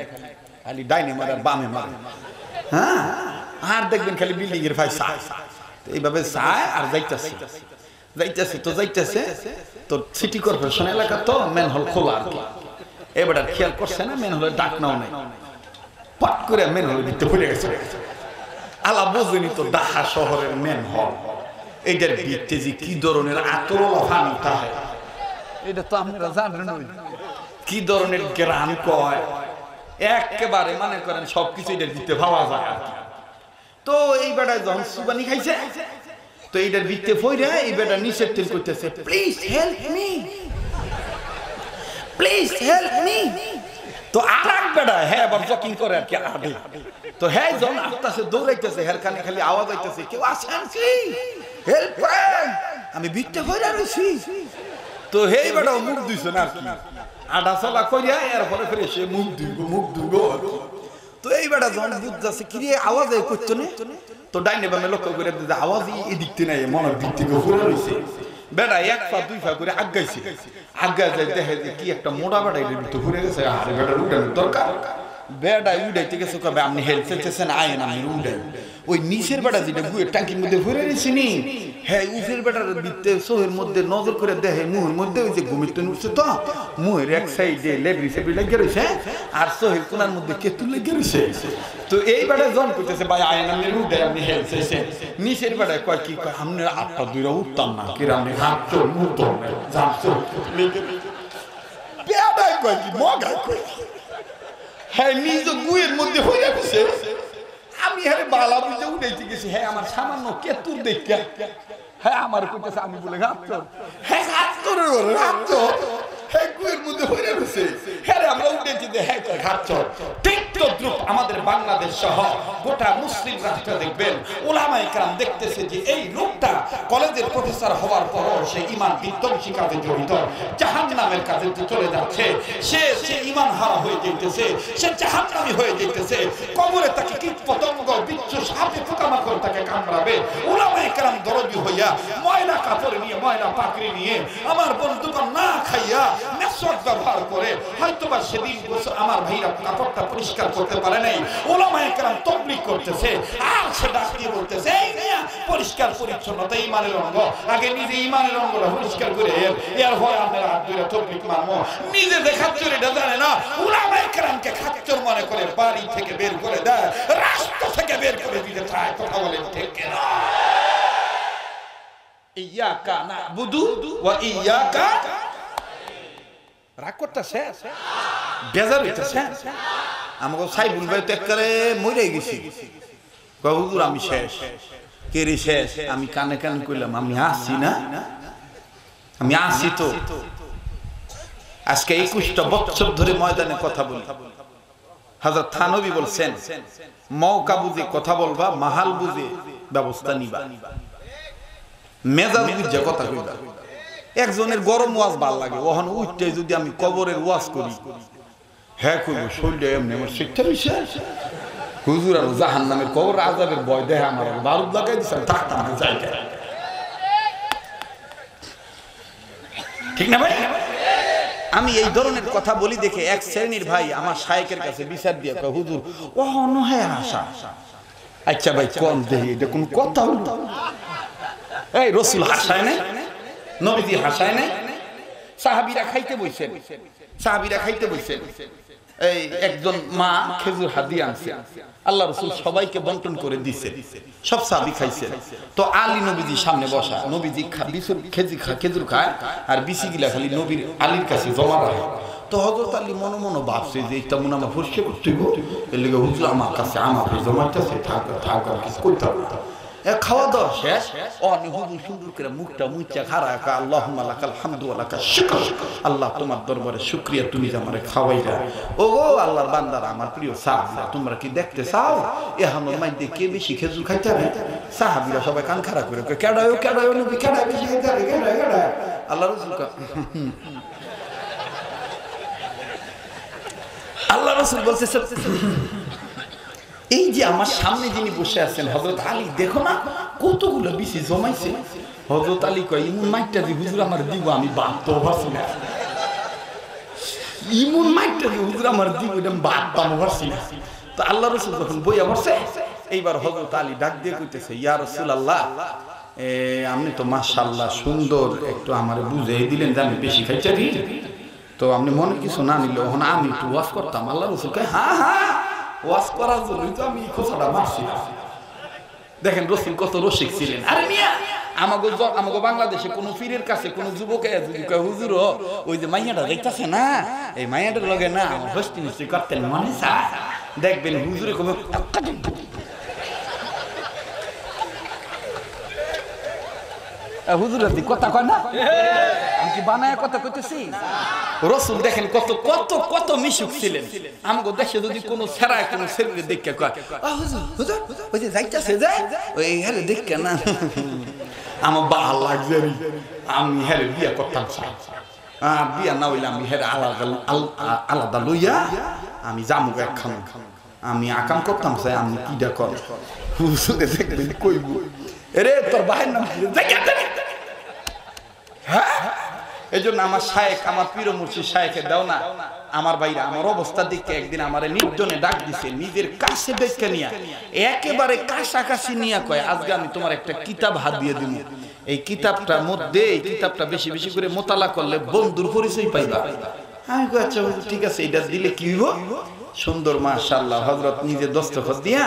খালি ডাইনে মারে বামে মারে হ্যাঁ আর দেখবেন খালি বিল্ডিং এর ফাই চায় এইভাবে চায় আর যাইতেছে তো সিটি কর্পোরেশন এলাকা তো মেন হল খোলা আর কি এবার খেয়াল করছে না মেন হলে ডাক নাও নাই পাট করে মেন হল ভিতরে পড়ে গেছে আলা বোঝেনি তো ঢাকা শহরের মেন হল এইটার ভিত্তি যে কি ধরনের আতরলা ফানি তাই এটা তো আপনারা জানেন কি ধরনের গ্রাম কয় একেবারে মনে করেন সবকিছু এটার ভিতরে পাওয়া যায় আর কি তো এই বেটায় যখন সুবানি খাইছে তো এইটার ভিতরে ফইরা এই বেটা নিষেধ তেল করতেছে প্লিজ হেল্প মি তো আরেক বেটা হ্যাঁ আবার জকিং করে আর কি আডে তো হ্যাঁ যখন আসতেছে দৌড়াইতেছে হের কানে খালি আওয়াজ হইতেছে কেউ আসেন কি হেল্প করেন আমি ভিতরে ফইরা রইছি তো হেই বেটা মুখ দিছে না আর কি আডা চলা কইরা এরপরে ফিরে সে মুখ ধুইব তো এই বেটা যখন বুঝতেছে কি রে আওয়াজ করছো না তো ডাইনে বামে লক্ষ্য করে আওয়াজ এদিকতে নাই মনের দিক থেকে ঘুরে রয়েছে বেটা এক পা দুই পা করে আগাইছে আগায় যায় দেখে যে কি একটা মোটা বেটা এর ভিতরে ঘুরে গেছে আরে বেটা উঠানোর দরকার বেটা উঠাইতে গেছে কবে আপনি হেল্প চাইতেছেন আয়েন আমি উঠাই ওই নিচের বেটা যেটা গুয়ের ট্যাঙ্কির মধ্যে ঘুরে রয়েছে নি হ্যাঁ উফের বেটার ভিতরে সোহের মধ্যে নজর করে দেখে মুহের মধ্যে ওই যে ঘুমিতে উঠছে তো মুহের এক সাইডে লেবরি সেবরি লেগে রয়েছে আর সোহের কোনার মধ্যে কেতুল লেগে রয়েছে তো এই বেটা জন করতেছে ভাই আয়েন আপনি উঠে আপনি হেল্প চাইছেন নিচের বেটায় কয় কি কয় আপনি আটটা দুইটা উঠতাম না কিরা আপনি হাত চোর মুখ বেটায় কয় কি মগায় কয় হ্যাঁ নিজ গুয়ের মধ্যে হয়ে গেছে আমি আরে বালা বুঝে উঠেছি গেছি হ্যাঁ আমার সামান্য কেতুর দেখা হ্যাঁ আমার কইতেছে আমি বলে গাচ্চর হ্যাঁ গাচ্চরের বলে গাচ্চর হ্যাঁ গুয়ের মধ্যে হয়ে গেছে হ্যাঁ আমরা উঠেছি যে হ্যাঁ গাচ্চর ঠিক তো দ্রুপ আমাদের বাংলাদেশ সহ গোটা মুসলিম রাষ্ট্র দেখবেন ওলামায়ে কেরাম দেখতেছে যে এই লোকটা কলেজের প্রফেসর হওয়ার পর সে ঈমান বিধ্বংসী কাজে জড়িত জাহান্নামের কাজে চলে যাচ্ছে সে ঈমান হারা হয়ে যাইতেছে সে জাহান্নামী হয়ে যাইতেছে কবরে তাকে কীট পতঙ্গ বিচ্ছু সাপে পোকামাকড় তাকে কামড়াবে ওলামায়ে কেরাম দরদি হইয়া ময়লা কাপড় নিয়ে ময়লা পাকড়ি নিয়ে আমার বন্ধুগণ না খাইয়া মেসওয়াক ব্যবহার করে হয়তোবা সেদিন আমার ভাইরা কাপড়টা পরিষ্কার করতে পারে নাই ওলামায়ে কেরাম তাবলীগ করতেছে আর সে ডাক দিয়ে বলতেছে এই মিয়া পরিষ্কার পরিচ্ছন্নতা ঈমানের অঙ্গ আগে নিজে ঈমানের অঙ্গটা পরিষ্কার করে এর হয় আমরা হাত ধরে তাবলীগ মানবো নিজে দেখাচ্ছর এটা জানে না ওলামায়ে কেরামকে খাচ্চর মনে করে বাড়ি থেকে বের করে দেয় রাস্তা থেকে বের করে দিতে চায় কথা বলেন ঠিক কিনা ইয়াকা নাবুদু ওয়া ইয়াকা রাগ করতেছে বেজার হইতেছে আমাকে সাইবুল ভাই তো একবারে মরে গেছি হুজুর আমি শেষ কে রে শেষ আমি কানে কানে কইলাম আমি আসছি না আমি আসছি তো আজকে 21টা বছর ধরে ময়দানে কথা বলি হযরত থানবী বলছেন মওকা বুঝে কথা বলবা মাহাল বুঝে ব্যবস্থা নিবা মেজাজ বুঝে কথা কইবা একজনের গরম ওয়াজ ভাল লাগে ওখানে উঠতে যদি আমি কবরের ওয়াজ করি হ্যাঁ কইব শরীরটা এমনি আমার শিক্ষা বিষয় হুজুর আর জাহান্নামের কবর আযাবের ভয় দেখে আমার বারুদ লাগাই দিছে থাকতাম না জায়গা ঠিক না ভাই আমি এই ধরনের কথা বলি দেখে এক শ্রেণীর ভাই আমার শায়েখের কাছে বিচার দিয়ে কয় হুজুর ওহনো হ্যাঁ আশা আচ্ছা ভাই কোন দেই এটা কোন কথা হলো এই রাসূল হাসায় না নবীজি হাসায় নাই সাহাবীরা খাইতে বইছেন এই একজন মা খেজুর হাদিয়া আনছে আল্লাহ রাসূল সবাইকে বন্টন করে দিয়েছে সব সাহাবী খাইছে তো আলী নবীজি সামনে বসা নবীজি খেজুর খায় আর বিচিগুলা খালি নবীর আলীর কাছে জমা রাখে তো হযরত আলী মনে মনে ভাবছে যে এটা মনে আমার ফুসকে করতে হইব এর লাগি হুজুর আমার কাছে আমাকে জমাইতেছে থাক কিছু করতে হবে খাওয়া দাওয়া শেষ অনি হুজুর সুন্দর করে মুখটা মুইচা খাড়া কা আল্লাহুম্মা লাকাল হামদু ওয়া লাকাশ শুকর আল্লাহ তোমার দরবারে শুকরিয়া তুমি যে আমারে খাওয়াইলা ও গো আল্লাহর বান্দারা আমার প্রিয় সাহাবীরা তোমরা কি দেখতে চাও এখনো মাইতে কে বেশি খেজুর খাইতে হবে সাহাবীরা সবাই কান খাড়া করে কেডায়ও নবী কেডা বেশি খাইতে হবে কেডা আল্লাহর রাসূল রাসূল বলছে এই যে আমার সামনে যিনি বসে আছেন হযরত আলী, দেখো না কতগুলো বিচি জমাইছে। হযরত আলী কয় ইমন মাইটটা দি হুজুর আমার দিব, আমি ভাবতে পারছি না। ইমন মাইটটা দি হুজুর আমার দিব, এটা ভাবতে পারছি না। তো আল্লাহ রাসূল যখন বইয়া বসে, এইবার হযরত আলী ডাক দিয়ে কইতেছে, ইয়া রাসূলুল্লাহ, আপনি তো মাশাআল্লাহ সুন্দর, একটু আমারে বুঝাই দিলেন যে আমি বেশি খাইছি, তো আপনি মনে কিছু না নিলে এখন আমি একটু ওয়াজ করতাম। আল্লাহ রাসূল কয় হ্যাঁ হ্যাঁ, ওয়াজ করার জন্যই তো আমি খোঁচাটা মারছি। দেখেন রাসূল কত রসিক ছিলেন। আরে মিয়া, আমাগো বাংলাদেশে কোন পীরের কাছে কোন যুবক যদি কয় হুজুর ওই যে মাইয়াটা দেখতাছে না, এই মাইয়াটার লগে না আমার হস্তি মিস্তি করতেন মনে চায়, দেখবেন হুজুরে কবে হুজুরের দিক কথা কয় না, আমি কি বানায় কথা কইতেছি? রাসূল দেখেন কত কত কত মিশুক ছিলেন। আমগো দেশে যদি কোন ছেড়ায় কোন ছেলে দেখে কয় হুজুর হুজুর ওই যে যাইতাছে যে ওই হেরে দেখে না, আমার ভালো লাগছে, আমি হেরে বিয়া করতাম চাই, বিয়া না হইলে আমি হেরে আলাদা লইয়া আমি জামু একখান আমি আকাম করতাম চাই, আমি কিডা কর হুজুরে দেখবেন কইব এরে তোর বাহের নাম কি? হ্যাঁ, এই জন্য আমার শায়েখ, আমার পীর মুর্শিদ শায়েখে দাও না আমার ভাইরা, আমার অবস্থা দেখে একদিন আমার নির্জনে ডাক দিছে, নিজের কাছে দেখে নিয়া একেবারে কাছাকাছি নিয়া কয় আজকে আমি তোমার একটা কিতাব হাত দিয়ে দিব, এই কিতাবটার মধ্যে এই কিতাবটা বেশি বেশি করে মোতালা করলে বন্ধুর পরিচয় পাইবা। আমি কই আচ্ছা ঠিক আছে, এটা দিলে কি হইব? সুন্দর মাশাআল্লাহ হযরত নিজে দস্তখত দিয়া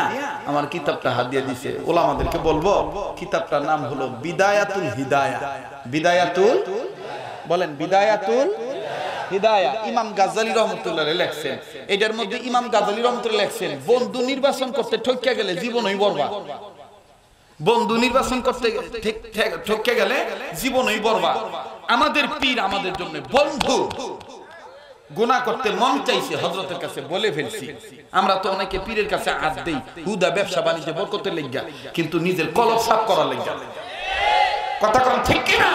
আমার কিতাবটা হাত দিয়ে দিছে। ওলামাদেরকে বলবো কিতাবটার নাম হলো বিদায়াতুল হিদায়া। বিদায়াতুল বলেন, বিদায়াতুল হিদায়া। ইমাম গাজ্জালী রাহমাতুল্লাহ আলাইহি লেখছেন। এটার মধ্যে ইমাম গাজ্জালী রাহমাতুল্লাহ লেখছেন বন্ধু নির্বাচন করতে ঠকিয়া গেলে জীবনই বরবাদ। বন্ধু নির্বাচন করতে ঠকিয়া গেলে জীবনই বরবাদ। আমাদের পীর আমাদের জন্য বন্ধু। গুনাহ করতে মন চাইছে হযরতের কাছে বলে ফেলছি। আমরা তো অনেকে পীরের কাছে হাত দেই হুদা ব্যবসা বাণিজ্য বরকতের লাগিয়া, কিন্তু নিজের কলব সাফ করার লাগিয়া। কথা কোন ঠিক কি না?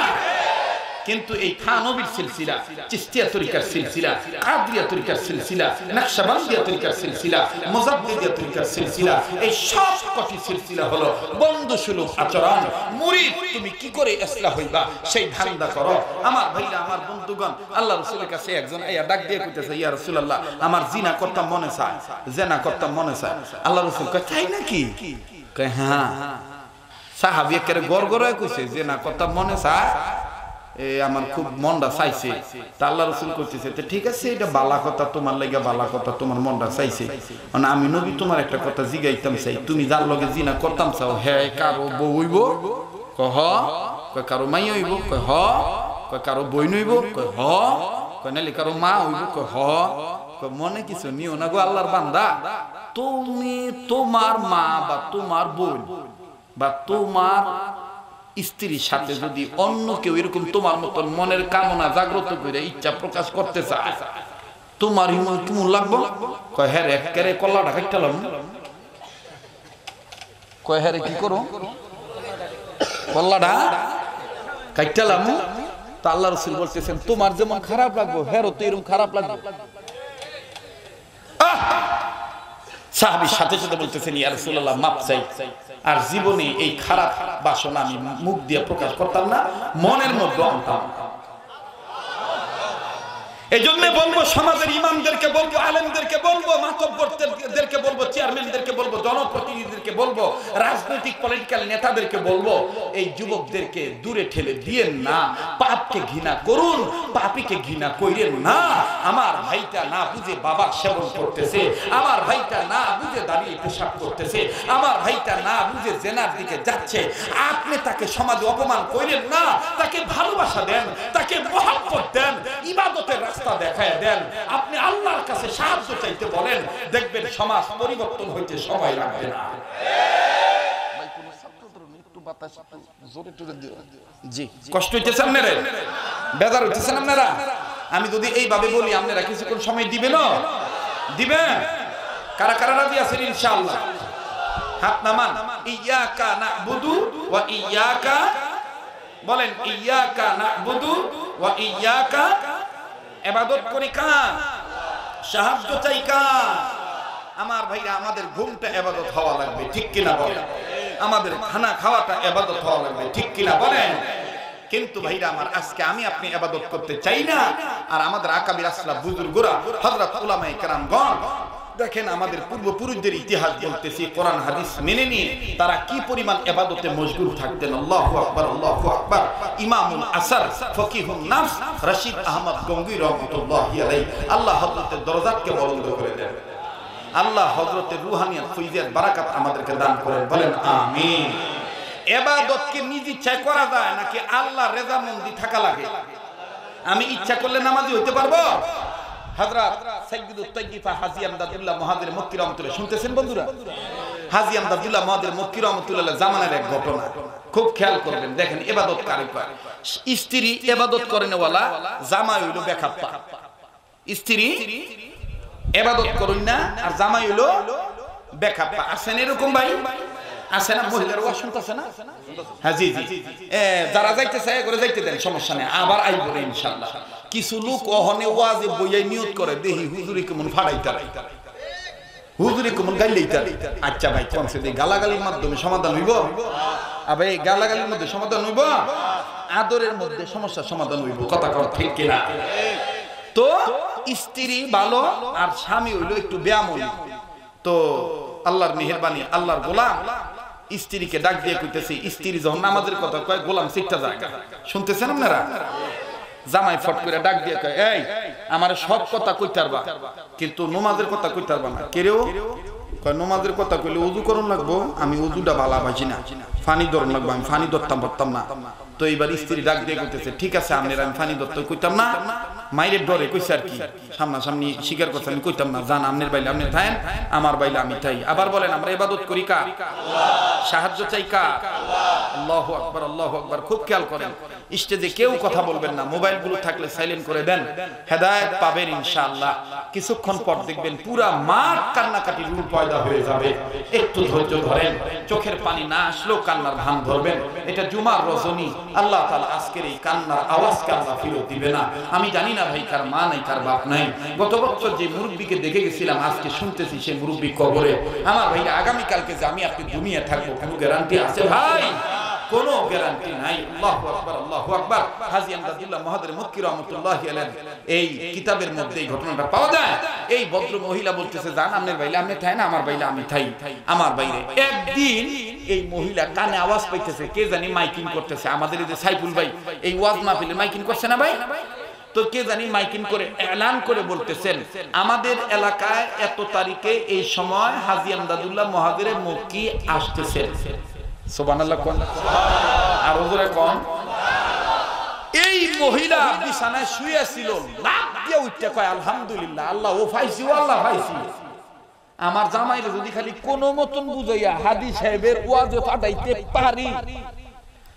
কিন্তু এই থানবীর সিলসিলা, চিশতিয়া তরিকার সিলসিলা, কাদরিয়া তরিকার সিলসিলা, নকশবন্দিয়া তরিকার সিলসিলা, মুজাদ্দিদিয়া তরিকার সিলসিলা, এই সব কটি সিলসিলা হলো বন্ধুসুলভ আচরণ। মুরিদ তুমি কি করে ইসলাহ হইবা সেই ধান্দা করো। আমার ভাইরা, আমার বন্ধুগণ, আল্লাহ রাসূলের কাছে একজন আইয়া ডাক দিয়ে কইতেছে, ইয়া রাসূলুল্লাহ আমার জিনা করতাম মনে চায়, জেনা করতাম মনে চায়। আল্লাহ রাসূল কয় তাই নাকি? কয় হ্যাঁ। সাহাবী একেবারে গড়গড়ায় কইছে জেনা করতাম মনে চায়, আমার খুব মনটা চাইছে। তা আল্লাহ রাসূল কইতেছে ঠিক আছে, এটা বালা কথা, তোমার লাগা বালা কথা, তোমার মনটা চাইছে। মানে আমি নবী তোমার একটা কথা জিগাইতাম চাই, তুমি যার লগে জিনা করতাম চাও হে কারো বউ হইব? কয় হ। কয় কারো মাই হইব? কয় হ। কয় কারো বইন হইব? কয় হ। কয় নালি কারো মা হইব? কয় হ। কয় মনে কিছু নিও না গো আল্লাহর বান্দা, তুমি তোমার মা বা তোমার বোন বা তোমার স্ত্রীর সাথে যদি অন্য কেউ এরকম তোমার মতন মনের কামনা জাগ্রত করে ইচ্ছা প্রকাশ করতে চায়, তোমার ইমান কেমন লাগবো? কয় হ্যাঁ রে একেবারে কল্লাটা কাটলাম। কয় হ্যাঁ রে কি করো? কল্লাটা কাটলাম। তা আল্লাহ রাসূল বলতেছেন তোমার যেমন খারাপ লাগবো হ্যাঁ তো এরকম খারাপ লাগবে। সাহাবীর সাথে সাথে বলতেছেন ইয়া রাসূলুল্লাহ মাপ চাই, আর জীবনে এই খারাপ বাসনা আমি মুখ দিয়ে প্রকাশ করতাম না, মনের মধ্যে আনতাম। এই জন্য বলবো সমাজের ইমামদেরকে বলবো, আলেমদেরকে বলবো, মাতব্বরদেরকে বলবো, চেয়ারম্যানদেরকে বলবো, জনপ্রতিনিধিদেরকে বলবো, রাজনৈতিক পলিটিক্যাল নেতাদেরকে বলবো, এই যুবকদেরকে দূরে ঠেলে দিয়েন না। পাপকে ঘৃণা করুন, পাপীকে ঘৃণা কইরেন না। আমার ভাইটা না বুঝে বাবা সেবন করতেছে, আমার ভাইটা না বুঝে দাঁড়িয়ে পেশাব করতেছে, আমার ভাইটা না বুঝে জেনার দিকে যাচ্ছে, আপনি তাকে সমাজে অপমান কইরেন না, তাকে ভালোবাসা দেন, তাকে মহব্বত দেন, ইবাদতের রাস্তা দেখায় দেন, আপনি আল্লাহর কাছে সাহায্য চাইতে বলেন, দেখবেন সমাজ পরিবর্তন হইতে সময় লাগবে না। জি কষ্ট হইতেছে আপনারা, বেজার হইতেছেন আপনারা? আমি যদি এইভাবে বলি আপনারা কিছুক্ষণ সময় দিবেন? দিবেন? কারা কারা রাজি আছেন ইনশাআল্লাহ? হাত নামান। ইয়াকা না'বুদু ওয়া ইয়াকা, বলেন ইয়াকা না'বুদু ওয়া ইয়াকা, ইবাদত করি কার? সাহায্য চাই কার? আমার ভাইরা, আমাদের ঘুমটা ইবাদত হওয়া লাগবে, ঠিক কিনা বলেন? আমাদের খানা খাওয়াটা ইবাদত হওয়া লাগবে, ঠিক কিনা বলেন? কিন্তু ভাইরা আমার, আজকে আমি আপনি ইবাদত করতে চাই না, আর আমাদের আকাবির আসলাফ বুজুর্গরা হযরত উলামায়ে কেরামগণ, দেখেন আমাদের পূর্বপুরুষদের ইতিহাস বলতেছি, কোরআন হাদিস মেনে নিয়ে তারা কি পরিমাণ ইবাদতে মশগুল থাকতেন। আল্লাহু আকবার, আল্লাহু আকবার। ইমামুল আসর, ফকিহুন নাফস রশিদ আহমদ গঙ্গুই রহমাতুল্লাহি আলাইহি, আল্লাহ হযরতের দরজাতকে বুলন্দ করে দেন। আল্লাহ হযরতের রুহানিয়াত, ফয়জিয়াত, বারাকাত আমাদেরকে দান করেন, বলেন আমিন। ইবাদত কি নিজ ইচ্ছায় করা যায় নাকি আল্লাহর রেজামন্দি থাকা লাগে? আমি ইচ্ছা করলে নামাজি হইতে পারবো? হযরত সাইয়্যিদুত তাইয়্যিফা হাজী আমদাদুল্লাহ মুহাজির মক্কি রাহমাতুল্লাহ, শুনতেছেন বন্ধুরা? হাজী আমদাদুল্লাহ মুহাজির মক্কি রাহমাতুল্লাহ জামানার এক ঘটনা, খুব খেয়াল করবেন। দেখেন ইবাদত কারে কয়? স্ত্রী ইবাদত করেন ওয়ালা, জামাই হইলো বেখাপ্পা। স্ত্রী ইবাদত করেন না আর জামাই হইলো বেখাপ্পা। আছেন এরকম ভাই? আছে না? মহিলার ওয়াজ শুনতেছে না? হ্যাঁ জি জি, যারা যাইতে চায় করে যাইতে দেন, সমস্যা নেই, আবার আইব ইনশাআল্লাহ। কিছু লোক ওহনে ওয়াজে বইয়াই নিয়ত করে, দেখি হুজুরি কেমন ফাড়াইতা, হুজুরি কেমন গাইলেইতা। আচ্ছা ভাই, কমসে কম গালাগালির মাধ্যমে সমাধান হইব? আবে গালাগালির মধ্যে সমাধান হইব? আদরের মধ্যে সমস্যার সমাধান হইব, কথা কর ঠিক কিনা? তো স্ত্রী ভালো আর স্বামী হইলো একটু বেয়ামনি। তো আল্লাহর মেহেরবানি, আল্লাহর গোলাম স্ত্রীকে ডাক দিয়ে কইতেছে, স্ত্রী যখন নামাজের কথা কয়, গোলাম সিটটা যায়। শুনতেছেন আপনারা? জামাই ফট করে ডাক দিয়ে কয়, এই আমার সব কথা কইতে পারবা, কিন্তু নামাজের কথা কইতে পারবা না। কেরেও কয়, নামাজের কথা কইলে ওযু করন লাগবো, আমি ওযুটা ভালো বাজি না, পানি ধরন লাগবো, আমি পানি ধরতাম পারতাম না। তো এইবার স্ত্রী ডাক দিয়ে কইতেছে, ঠিক আছে আপনার আমি পানি ধরতে কইতাম না, মাইরের ডরে কইছে আর কি, সামনাসামনি স্বীকার করছে আমি কইতাম না, জান আপনার বাইলে আপনি থাকেন, আমার বাইলে আমি থাই। আবার বলেন, আমরা ইবাদত করি কার? সাহায্য চাই কার? আল্লাহু আকবার, আল্লাহু আকবার। খুব খেয়াল করেন, স্টেজে কেউ কথা বলবেন না, মোবাইলগুলো থাকলে সাইলেন্ট করে দেন, হেদায়েত পাবেন ইনশাআল্লাহ। কিছুক্ষণ পর দেখবেন পুরা মাঠ কান্নাকাটি রূপ পয়দা হয়ে যাবে। একটু ধৈর্য ধরেন, চোখের পানি না আসলেও কান্নার ভান ধরবেন। এটা জুমার রজনী, আল্লাহ তাআলা আজকের এই কান্নার আওয়াজকে আল্লাহ ফিরত দিবে না। আমি জানি না ভাই, কার মা নাই, কার বাপ নাই। গত বছর যে মুরব্বীকে দেখে গেছিলাম, আজকে শুনতেছি সে মুরব্বী কবরে। আমার ভাই, আগামীকালকে যে আমি আপনি দুনিয়া থাকবো, কোনো গ্যারান্টি আছে ভাই? কোনো গ্যারান্টি নাই। আল্লাহু আকবার, আল্লাহু আকবার। হাজী আমদাদুল্লাহ মুহাজির মক্কি রাহমাতুল্লাহি আলাইহি এই কিতাবের মধ্যে এই ঘটনাটা পাওয়া যায়। এই ভদ্র মহিলা বলতেছে, জান আপনার বাইলে আপনি থাই না, আমার বাইলে আমি থাই। আমার বাইরে একদিন এই মহিলা কানে আওয়াজ পাইতেছে, কে জানি মাইকিং করতেছে। আমাদের এই যে সাইফুল ভাই এই ওয়াজ মাহফিলে মাইকিং করছে না ভাই? তো কে জানি মাইকিং করে এলান করে বলতেছেন, আমাদের এলাকায় এত তারিখে এই সময় হাজী আমদাদুল্লাহ মুহাজির মক্কি আসতেছেন। সুবহানাল্লাহ কোন? আর ওজরে কোন? এই মহিলা বিছানায় শুয়ে ছিল, লাফ দিয়ে উঠতে কয়, আলহামদুলিল্লাহ, আল্লাহ ও পাইছি, ও আল্লাহ পাইছি। আমার জামাইরে যদি খালি কোন মতন বুঝাইয়া হাদি সাহেবের ওয়াজে পাঠাইতে পারি,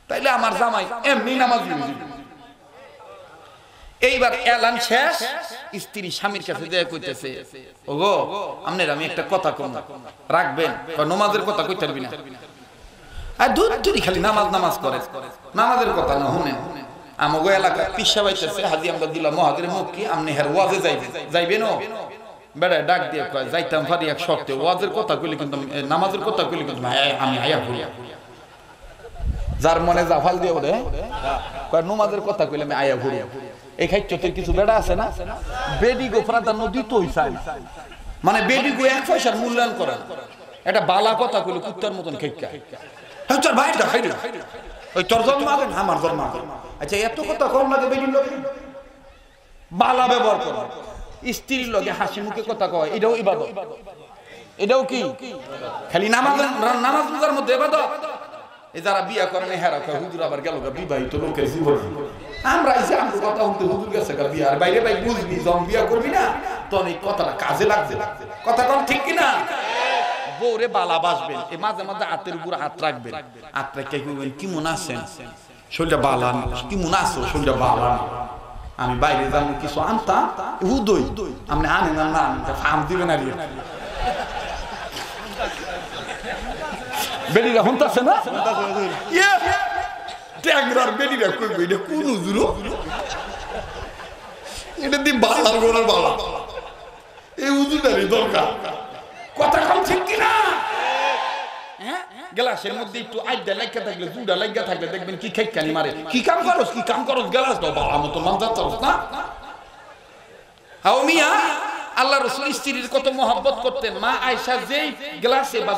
তাইলে আমার জামাই এমনি নামাজি হয়ে যাবে। এইবার এলান শেষ, স্ত্রী স্বামীর কাছে যায় কইতেছে, ওগো আপনার আমি একটা কথা কম, রাখবেন? নামাজের কথা কইতে পারবি না? আর দুধ ধরি খালি নামাজ নামাজ করে, নামাজের কথা না শুনে। আমাগো এলাকা পিসা বাইতেছে হাজী আমদাদুল্লাহ মুহাজির মক্কি, আপনি হের ওয়াজে যাইবেন? বেড়া ডাক দিয়ে কয়, যাইতাম পারি এক শর্তে, ওয়াজের কথা কইলে কিন্তু, নামাজের কথা কইলে কিন্তু আমি আয়া করি। যার মনে জাফাল দিয়ে ওরে কয়, নামাজের কথা কইলে আমি আয়া ঘুরি। এই খাইচ্ছতের কিছু বেড়া আছে না, বেডি গো প্রাধান্য দিতই চাই, মানে বেডি গো এক পয়সার মূল্যায়ন করা। এটা বালা কথা কইলে কুত্তার মতন খেইকা, তোর ভাইটা খাই না, ওই তোর জন্ম আগে না আমার জন্ম আগে। আচ্ছা, এত কথা কম লাগে বেডির লগে? বালা ব্যবহার করো, স্ত্রীর লগে হাসি মুখে কথা কয়, এটাও ইবাদত? এটাও কি খালি নামাজ? নামাজ রোজার মধ্যে ইবাদত? এই যারা বিয়া করেন হেরা কয়, হুজুর আবার গেল বিবাহিত লোকের জীবন। আমরা এসে আমার কথা শুনতে, হুজুর গেছে বিয়া, আর বাইরে ভাই বুঝবি যখন বিয়া করবি না তখন এই কথাটা কাজে লাগছে। কথা কম ঠিক কিনা? বউরে বালা বাসবেন, এ মাঝে মাঝে হাতের উপর হাত রাখবেন, হাত রেখে কইবেন, কি মন আছেন? শরীরটা বালা না? কি মন আছো? শরীরটা বালা না? আমি বাইরে যাবো কিছু আনতাম, হুদই আপনি আনেন না, ফার্ম দিবেন আর বেডিরা হন্তাছে না, ট্যাংরার বেডিরা কইবে, এটা কোন হুজুর? এটা দি বালার গোড়ার বালা। এই হুজুরেরই দরকার। কথা কম ঠিক কিনা? হ্যাঁ, গ্লাসের মধ্যে একটু আড্ডা লাগা থাকলে, দুটা লাগা থাকলে দেখবেন কি খেকানি মারে। কি কাম করস গ্লাস দাও বাবা মতো মান যাচ্ছস না। হাও মিয়া, আল্লাহ রাসূল স্ত্রীর কত মহব্বত করতেন। মা আয়েশা যেই গ্লাসে বা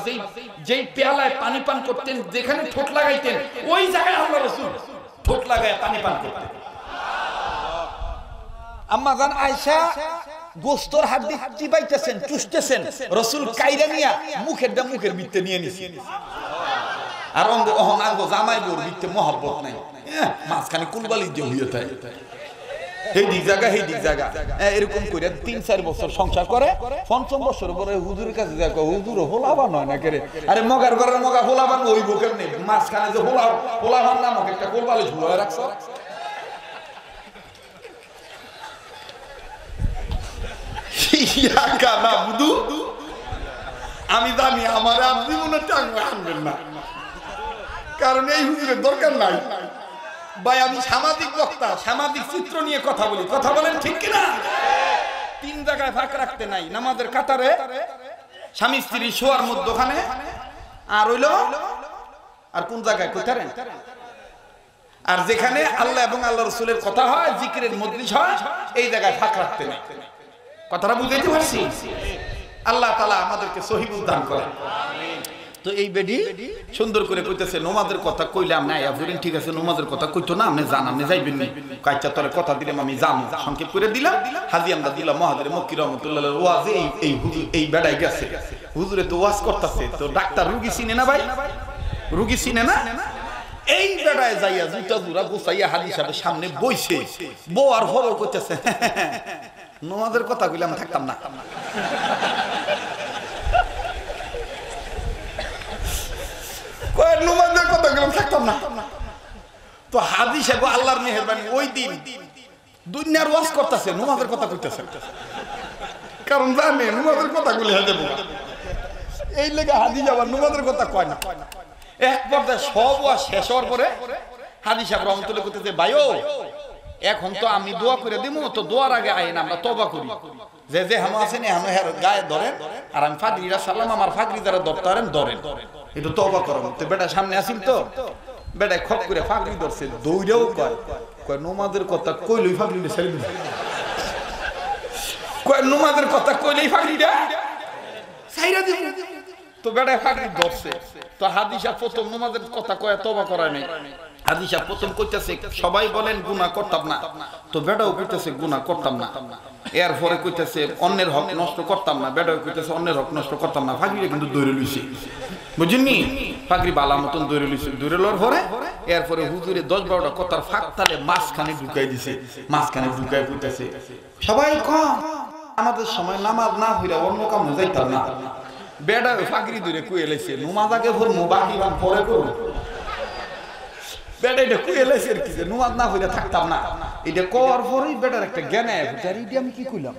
যেই পেয়ালায় পানি পান করতেন, যেখানে ঠোঁট লাগাইতেন ওই জায়গায় আল্লাহ রাসূল ঠোঁট লাগায় পানি পান করতেন। আম্মা জান আয়েশা গোস্তর হাড্ডি চিবাইতেছেন, চুষতেছেন, রাসূল কাইরা নিয়া মুখের ভিতরে নিয়ে নিছেন। আর অঙ্গ জামাই বোর ভিতরে মহব্বত নাই, মাঝখানে কুলবালি দিয়ে হইয়া থাকে। এই দিক জায়গা এরকম করে ৩-৪ বছর সংসার করে। ৫ম বছর পরে হুজুরের কাছে যায়, হুজুর হোলাবান হয় না কেরে? আরে মগার ঘরের মগা হোলাবান হইব কেমনে? মাঝখানে যে হোলাবান নামক একটা কোলবালি ঝুলায় রাখছ। আমি জানি আমার আর জীবনে টাকা আনবেন না, কারণ এই হুজুরের দরকার নাই ভাই। আমি সামাজিক বক্তা, সামাজিক চিত্র নিয়ে কথা বলি। কথা বলেন ঠিক কিনা? 3 জায়গায় ফাঁক রাখতে নাই। নামাজের কাতারে, স্বামী স্ত্রী শোয়ার মধ্যখানে, আর হইল আর কোন জায়গায় কোথায়, আর যেখানে আল্লাহ এবং আল্লাহ রাসূলের কথা হয়, জিকিরের মজলিস হয়, এই জায়গায় ফাঁক রাখতে নাই। কথাটা বুঝাইতে পারছি? আল্লাহ তাআলা আমাদেরকে সহিহ দান করেন। তো এই বেডি সুন্দর করে কইতেছে নামাজের কথা কইলাম না আফরিন, ঠিক আছে নামাজের কথা কইতো না, আপনি জান, আপনি যাইবেন নি। কাইচা তোরে কথা দিলাম, আমি জানি, সংক্ষেপ করে দিলাম। হাজী আমরা দিলাম মহাজের মক্কি রহমাতুল্লাহ ওয়াজে এই হুজুর এই বেড়াই গেছে, হুজুরে তো ওয়াজ করতেছে। তো ডাক্তার রুগী চিনে না ভাই, রুগী চিনে না। এই বেড়ায় যাইয়া জুতা জুরা গোছাইয়া হাজী সাহেবের সামনে বইছে, বউ আর হলো কইতেছে নামাজের কথা কইলাম থাকতাম না। নামাজের কথা কইলাম থাকতাম না। তো হাজী সাহেব আল্লাহর মেহেরবানি ওই দিন দুনিয়ার ওয়াজ করতেছে, নামাজের কথা কইতেছে, কারণ জানে নামাজের কথা কইলে হয়ে যাবে। এই লেগে হাজী সাহেব নামাজের কথা কয় না। এক পর্যায়ে সব ওয়াজ শেষ হওয়ার পরে হাজী সাহেব রহমতুল্লাহ কইতেছে, ভাইও এখন তো আমি দোয়া করে দিব, তো দোয়ার আগে আইন আমরা তওবা করি। যে হানো আছে না হানো হের গায়ে ধরেন, আর আমি ফাগরিরা সালাম আমার ফাগরি দ্বারা ধরতে পারেন ধরেন, একটু তওবা করো। তো বেটা সামনে আসিল, তো বেটা খপ করে ফাগরি ধরছে, দৌড়েও কয় নমাজের কথা কইলই ফাগরিটা ছেড়ে দিল। কয় নমাজের কথা কইলেই ফাগরিটা ছাইরা দিল। তো বেটা ফাগরি ধরছে। তো হাজী সাহেব প্রথম নমাজের কথা কয় তওবা করায় নাই। হাজী সাহেব প্রথম কইতেছে সবাই বলেন গুনাহ করতাম না, তো বেটাও কইতেছে গুনাহ করতাম না। এরপরে কইতেছে অন্যের হক নষ্ট করতাম না, বেটাও কইতেছে অন্যের হক নষ্ট করতাম না। ফাগরিটা কিন্তু দৌড়ে লইছে, বুঝিনি? ফাগরি বালা মতন দৌড়ে লইছে। দৌড়ে লওয়ার পরে এরপরে হুজুরে 10-12টা কথার ফাঁক তালে মাঝখানে ঢুকাই দিছে। মাঝখানে ঢুকাই কইতেছে সবাই কম আমাদের সময় নামাজ না হইরা অন্য কামে যাইতাম না। বেটা ফাগরি ধরে কইয়ে লাইছে নামাজ আগে পড়মু বাকি কাম পরে করব। বেটা এটা কইয়ে লাইছে আর কি যে নামাজ না হইরা থাকতাম না। এটা কর পরেই বেটার একটা জ্ঞান আয়, এটা আমি কি কইলাম?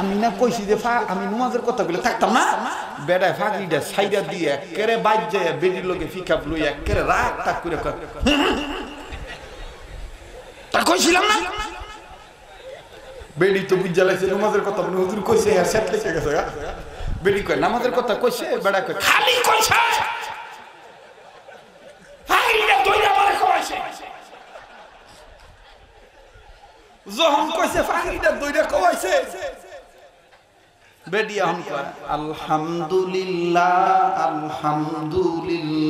আমি না কইছি যে আমি নামাজের কথা কইলে থাকতাম না। বেটা ফাগরিটা ছাইরা দিয়ে একেবারে বাইর যায় বেডির লগে ফিকাপ লই একেবারে রাগ টাক করে কয় তা কইছিলাম না। বেডি তো বুঝা লাইছে নামাজের কথা বলে হুজুর কইছে আর সেট লেগে গেছে। বেডি কয় নামাজের কথা কইছে, বেটা কয় খালি কইছে ফাগরিটা দইরা মারে কইছে। যখন কইছে ফাগরিটা দইরা কইছে, বেডি এখন কয় আলহামদুলিল্লাহ আলহামদুলিল্লাহ।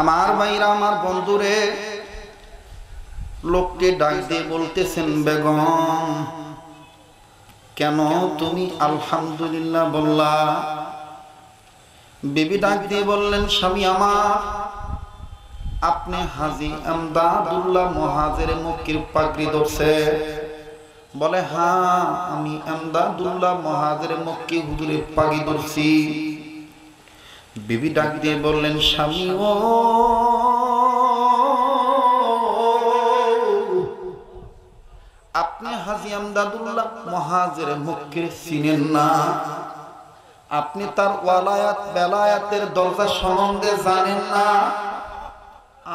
আমার ভাইরা আমার বন্ধুরে লোককে ডাক দিয়ে বলতেছেন বেগম কেন তুমি আলহামদুলিল্লাহ বললা? বিবি ডাক দিয়ে বললেন স্বামী আমার, আপনি হাজী আমদাদুল্লাহ মুহাজির মক্কির পাগড়ি ধরছে? বলে হ্যাঁ আমি আমদাদুল্লাহ মুহাজির মক্কি হুজুরের পাগড়ি ধরছি। বিবি ডাক দিয়ে বললেন স্বামী ও আপনি হাজী আমদাদুল্লাহ মুহাজির মক্কির চিনেন না? আপনি তার ওয়ালায়াত বেলায়াতের দরজা সম্বন্ধে জানেন না?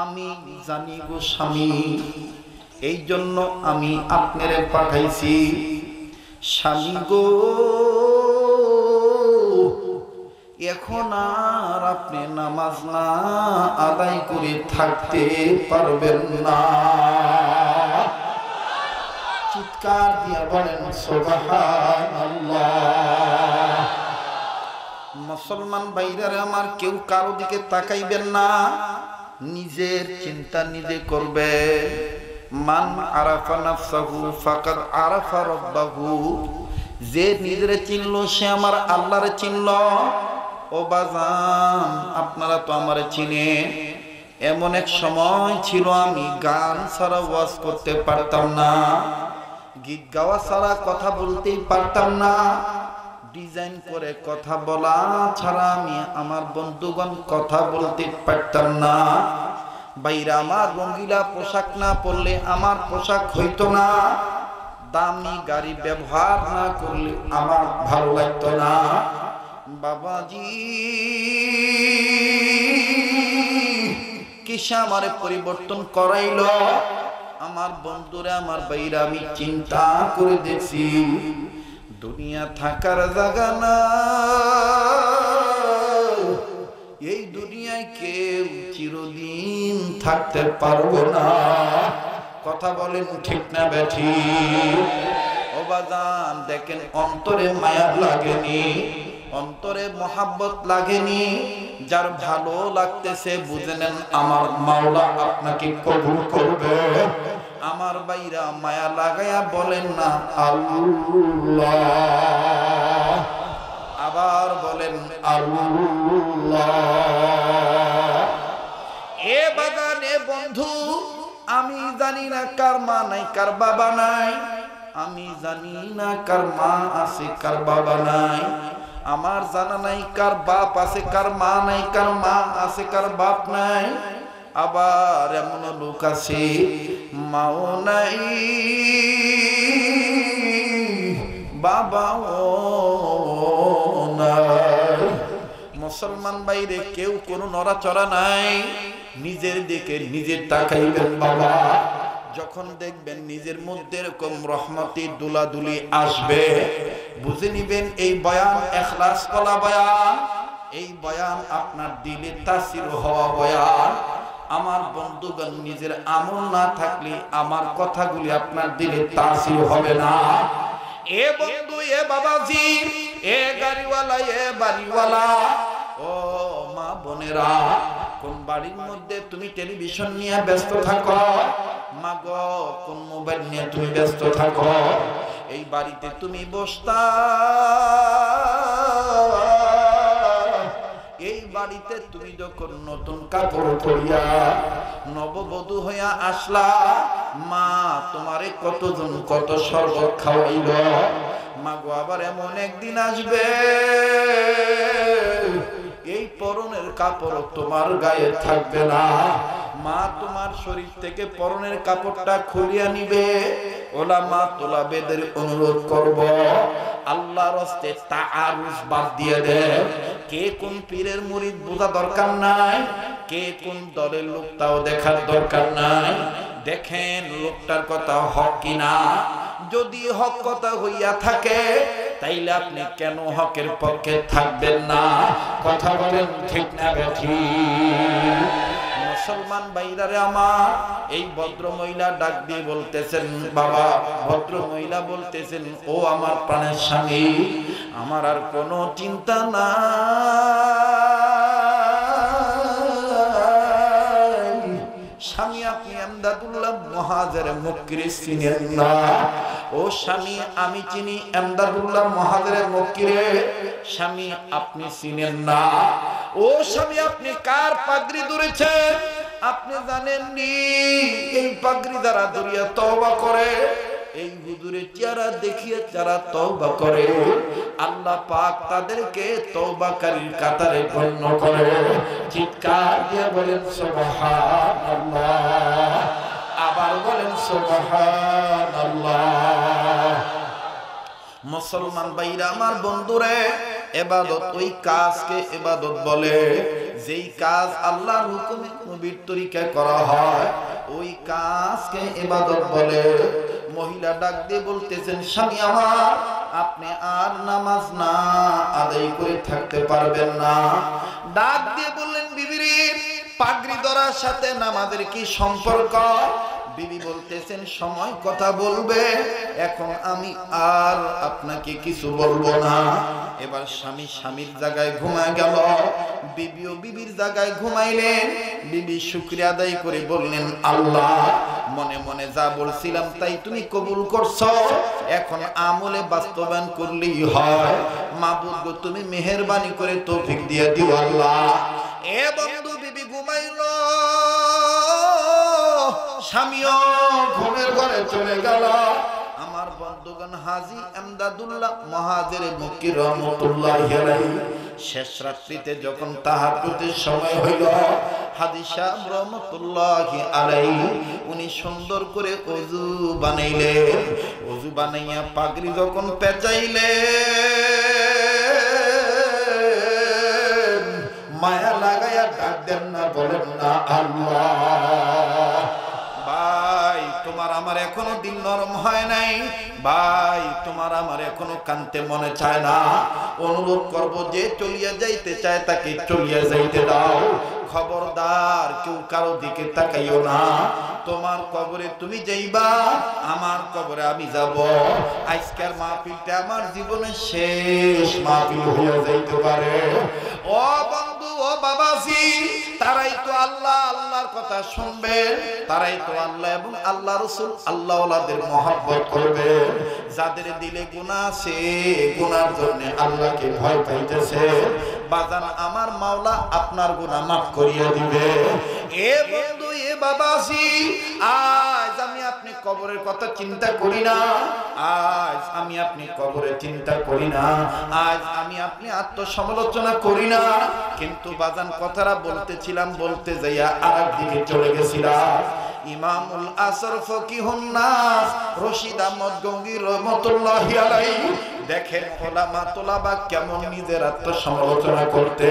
আমি জানি গো স্বামী, এই জন্য আমি আপনারে পাঠাইছি। স্বামী গো, এখন আর আপনি নামাজ না আদায় করে থাকতে পারবেন না। চিৎকার দিয়ে বলেন সুবহানাল্লাহ। মুসলমান ভাইরা আমার, কেউ কারো দিকে তাকাইবেন না, নিজের চিন্তা নিজে করবে। মান আরাফা নাফসাহু ফাকাদ আরাফা রাব্বাহু, যে নিজের চিনলো সে আমার আল্লাহরে চিনলো। ও বাজান, আপনারা তো আমারে চিনেন। এমন এক সময় ছিল আমি গান ছাড়া ওয়াজ করতে পারতাম না, গীত গাওয়া ছাড়া কথা বলতেই পারতাম না, ডিজাইন করে কথা বলা ছাড়া আমি আমার বন্ধুগণ কথা বলতে পারতাম না। বাইরা আমার রঙিলা পোশাক না পরলে আমার পোশাক হইতো না, দামি গাড়ি ব্যবহার না করলে আমার ভালো লাগতো না। বাবাজি কিসে আমারে পরিবর্তন করাইলো আমার বন্ধুরা, আমার বাইরা, আমি চিন্তা করে দেখছি দুনিয়া থাকার জায়গা না। এই দুনিয়ায় কেউ চিরদিন থাকতে পারবো না। কথা বলেন ঠিক না বেঠি? ও বাজান দেখেন, অন্তরে মায়া লাগেনি, অন্তরে মহাব্বত লাগেনি? যার ভালো লাগতেছে বুঝে নেন আমার মাওলা আপনাকে কবুল করবে। আমার বাইরা মায়া লাগায়া বলেন না আল্লাহ, আবার বলেন আল্লাহ। এ বাগান, এ বন্ধু, আমি জানি না কার মা নাই কার বাবা নাই, আমি জানি না কার মা আছে কার বাবা নাই, আমার জানা নাই কার বাপ আছে কার মা নাই, কার মা আছে কার বাপ নাই। আবার এমন লোক আছে মাও নাই বাবাও নাই। মুসলমান বাইরে কেউ কোনো নড়াচড়া নাই, নিজের দিকে নিজের তাকাইবেন বাবা। যখন দেখবেন নিজের মধ্যে এরকম রহমতি দুলাদুলি আসবে, বুঝে নিবেন এই বয়ান ইখলাস করা বয়ান, এই বয়ান আপনার দিলে তাসির হওয়া বয়ান। আমার বন্ধুগণ, নিজের আমল না থাকলে আমার কথাগুলি আপনার দিলে তাসির হবে না। এ বন্ধু, এ বাবাজি, এ গাড়িওয়ালা, এ বাড়িওয়ালা, ও মা বোনেরা, কোন বাড়ির মধ্যে তুমি টেলিভিশন নিয়ে ব্যস্ত থাকো, মা গো কোন মোবাইল নিয়ে তুমি ব্যস্ত থাকো, এই বাড়িতে তুমি বসতা, এই বাড়িতে তুমি যখন নতুন কাপড় পরিয়া নববধূ হইয়া আসলা, মা তোমারে কতজন কত শরবত খাওয়াইল। মা গো আবার এমন একদিন আসবে এই পরনের কাপড় তোমার গায়ে থাকবে না, মা তোমার শরীর থেকে পরনের কাপড়টা খুলিয়া নিবে। ওলামা তোলাবেদের অনুরোধ করব, আল্লাহর রাস্তে তাআরুফ বাদ দিয়ে দে। কে কোন পীরের মুরিদ বোঝা দরকার নাই, কে কোন দলের লোক তাও দেখার দরকার নাই। দেখেন লোকটার কথা হক কিনা, যদি হক কথা হইয়া থাকে তাইলে আপনি কেন হকের পক্ষে থাকবেন না? কথা বলেন ঠিক না বেঠিক? মুসলমান ভাইরারে আমার, এই ভদ্র মহিলা ডাক দিয়ে বলতেছেন, বাবা, ভদ্র মহিলা বলতেছেন, ও আমার প্রাণের স্বামী, আমার আর কোনো চিন্তা নাই। স্বামী, আপনি এমদাদুল্লাহ মুহাজির মক্কিরে চিনেন না? ও স্বামী, আমি চিনি এমদাদুল্লাহ মুহাজির মক্কিরে। স্বামী, আপনি চিনেন না? ও স্বামী, আপনি কার পাগড়ি ধরেছেন আপনি জানেননি? এই পাগড়ি দ্বারা ধরিয়া তওবা করে, এই হুজুরের চেহারা দেখিয়ে যারা তওবা করে, আল্লাহ পাক তাদেরকে তওবাকারীর কাতারে গণ্য করে। চিৎকার দিয়ে বলেন সুবহানাল্লাহ, আবার বলেন সুবহানাল্লাহ। মুসলমান ভাইরা আমার, বন্ধুরে, ইবাদত ওই কাজকে ইবাদত বলে যেই কাজ আল্লাহর হুকুমে নবীর তরিকায় করা হয় ওই কাজকে ইবাদত বলে। মহিলা ডাক দিয়ে বলতেছেন, স্বামী আমার, আপনি আর নামাজ না আদায় করে থাকতে পারবেন না। ডাক দিয়ে বললেন, বিবি রে, পাগড়ি ধরার সাথে নামাজের কি সম্পর্ক? বিবি বলতেছেন, সময় কথা বলবে, এখন আমি আর আপনাকে কিছু বলবো না। এবার স্বামী স্বামীর জায়গায় ঘুমায় গেল, বিবিও বিবির জায়গায় ঘুমাইলেন। বিবি শুকরিয়া আদায় করে বললেন, আল্লাহ, মনে মনে যা বলছিলাম তাই তুমি কবুল করছো, এখন আমলে বাস্তবায়ন করলেই হয়। মাবুদ গো, তুমি মেহেরবানি করে তৌফিক দিয়ে দিও আল্লাহ। এ বন্ধু, বিবি ঘুমাইল, স্বামীও ঘুমের ঘরে চলে গেল। আমার বন্ধুগণ, হাজী এমদাদুল্লাহ মুহাজিরে মক্কি রহমাতুল্লাহি আলাইহি শেষ রাত্রিতে যখন তাহাজ্জুদের সময় হইল, হাজী সাহেব রহমাতুল্লাহি আলাইহি উনি সুন্দর করে ওযু বানাইলেন। ওযু বানাইয়া পাগড়ি যখন পেঁচাইলেন, মায়া লাগাইয়া ডাক দেন না, বলেন না, আল্লাহ, ভাই তোমার আমার এখনো দিল নরম হয় নাই, ভাই তোমার আমার এখনো কানতে মনে চায় না। অনুরোধ করব, যে চলিয়া যাইতে চায় তাকে চলিয়া যাইতে দাও, খবরদার কেউ কারো দিকে তাকাইও না। তোমার কবরে তুমি যাইবা, আমার কবরে আমি যাব। আজকের মাহফিলটা আমার জীবনের শেষ মাহফিল হয়ে যাইতে পারে। ও বন্ধু, ও বাবাজি, তারাই তো আল্লাহ আল্লাহর কথা শুনবে, তারাই তো আল্লাহ এবং আল্লাহ রাসূল আল্লাহ ওয়ালাদের মহব্বত করবে। যাদের দিলে গুনাহ আছে, গুনার জন্য আল্লাহকে ভয় পাইতেছে, বাজান আমার মাওলা আপনার গুনাহ মাফ করিয়ে দিবে। এ বন্ধু, এ বাবাজি, আজ আমি আপনি কবরের কথা চিন্তা করি না, আজ আমি আপনি কবরের চিন্তা করি না, আজ আমি আপনি আত্মসমালোচনা করি না। কিন্তু বাজান কথাটা বলতেছিলাম, বলতে যাইয়া আরেক দিকে চলে গেছিলাম। ইমামুল আসর ফকিহুন নাস রশিদ আহমদ গঙ্গী রহমাতুল্লাহি আলাইহি দেখেন ওলামা তোলাবা কেমন নিজের আত্মসমালোচনা করতে,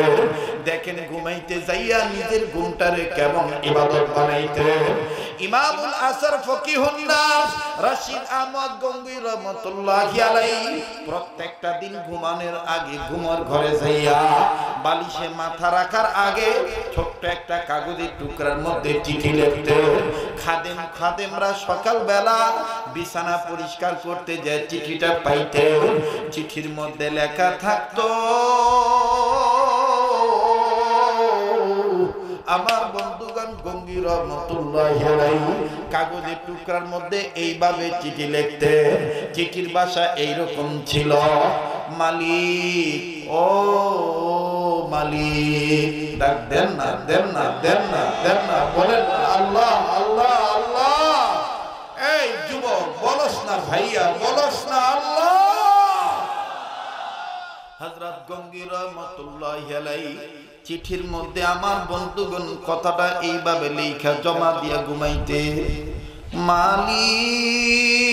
দেখেন ঘুমাইতে যাইয়া নিজের ঘুমটারে কেমন ইবাদত বানাইতে। ইমামুল আসর ফকিহুন নাস রশিদ আহমদ গঙ্গী রহমাতুল্লাহি আলাইহি প্রত্যেকটা দিন ঘুমানোর আগে ঘুমার ঘরে যাইয়া বালিশে মাথা রাখার আগে ছোট্ট একটা কাগজের টুকরার মধ্যে চিঠি লিখতে। খাদেমরা সকালবেলা বিছানা পরিষ্কার করতে যায় চিঠিটা পাইতে, চিঠির মধ্যে লেখা থাকতো, আমার বন্ধুগণ গঙ্গী রহমাতুল্লাহি আলাইহি কাগজের টুকরার মধ্যে এইভাবে চিঠি লিখতে। চিঠির ভাষা এইরকম ছিল, মালিক, ও মালিক, ডাক দেন না, দেন না, দেন না, দেন না, বলেন আল্লাহ, আল্লাহ, আল্লাহ। এই যুবক, বলস না ভাইয়া, বলস না আল্লাহ। হযরত গঙ্গী রহমাতুল্লাহি আলাইহি চিঠির মধ্যে আমার বন্ধুগণ কথাটা এইভাবে লেখা জমা দিয়া ঘুমাইতে, মালিক,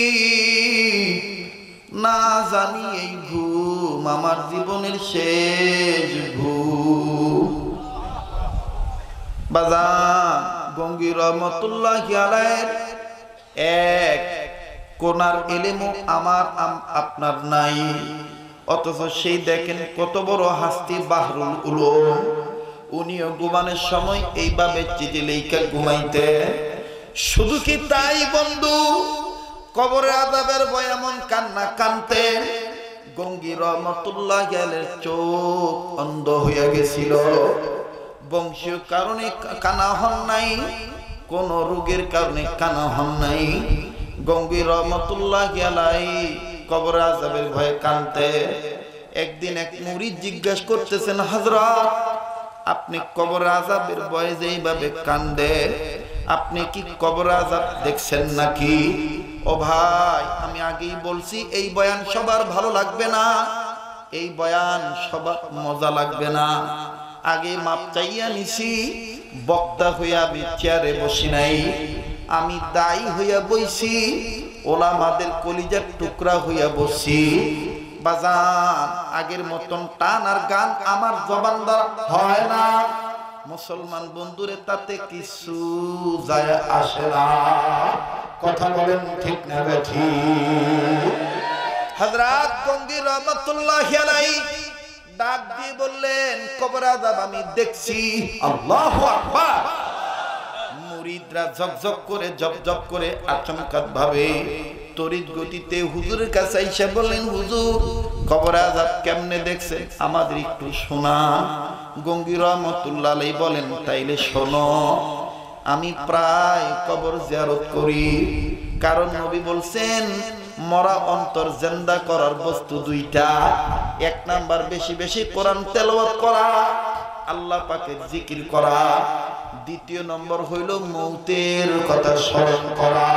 না জানি এই ঘুম আমার জীবনের শেষ ঘুম। বাজান, গঙ্গী রহমাতুল্লাহি আলাইহির এক কোনার ইলমও আমার আপনার নাই, অথচ সেই দেখেন কত বড় হাস্তি বাহরুল উলুম, উনিও ঘুমানোর সময় এইভাবে চিঠি লেখা ঘুমাইতে। শুধু কি তাই বন্ধু, কবরের আযাবের ভয় এমন কান্না কানতেন, গঙ্গী রহমাতুল্লাহি আলাইহির চোখ অন্ধ হয়ে গেছিল। বংশীয় কারণে কানা হন নাই, কোন রোগের কারণে কানা হন নাই। গঙ্গী রহমাতুল্লাহি আলাইহি কবর আযাবের ভয়ে কানতে। একদিন এক মুরিদ জিজ্ঞাসা করতেছেন, হযরত, আপনি কবর আযাবের ভয়ে যেইভাবে কান্দে, আপনি কি কবর আযাব দেখছেন নাকি? ও ভাই, আমি আগেই বলছি এই বয়ান সবার ভালো লাগবে না, এই বয়ান সবার মজা লাগবে না। আগে মাপ চাইয়া নিছি, বক্তা হইয়া আমি চেয়ারে বসি নাই, আমি দায়ী হইয়া বইছি, ওলামাদের কলিজার টুকরা হইয়া বসি। বাজান, আগের মতন টান আর গান আমার জবান দ্বারা হয় না। মুসলমান বন্ধুরে তাতে কিছু যায় আসে না। কথা বলেন ঠিক না ঠিক? হযরত গঙ্গি রহমাতুল্লাহি আলাইহি ডাক দিয়ে বললেন, কবর আযাব আমি দেখছি। আল্লাহু আকবার। মুরিদরা ঝকঝক করে জপজপ করে আচমকাত ভাবে তড়িৎ গতিতে হুজুরের কাছে এসে বললেন, হুজুর কবর আযাব কেমনে দেখছেন আমাদের একটু শোনা। গঙ্গি রহমাতুল্লাহ আলাইহি বলেন, তাইলে শোনো। আমি প্রায় কবর জিয়ারত করি, কারণ নবী বলছেন মরা অন্তর জিন্দা করার বস্তু দুইটা। এক নাম্বার বেশি বেশি কোরআন তেলাওয়াত করা, আল্লাহ পাকের জিকির করা। দ্বিতীয় নম্বর হইল মৌতের কথা স্মরণ করা।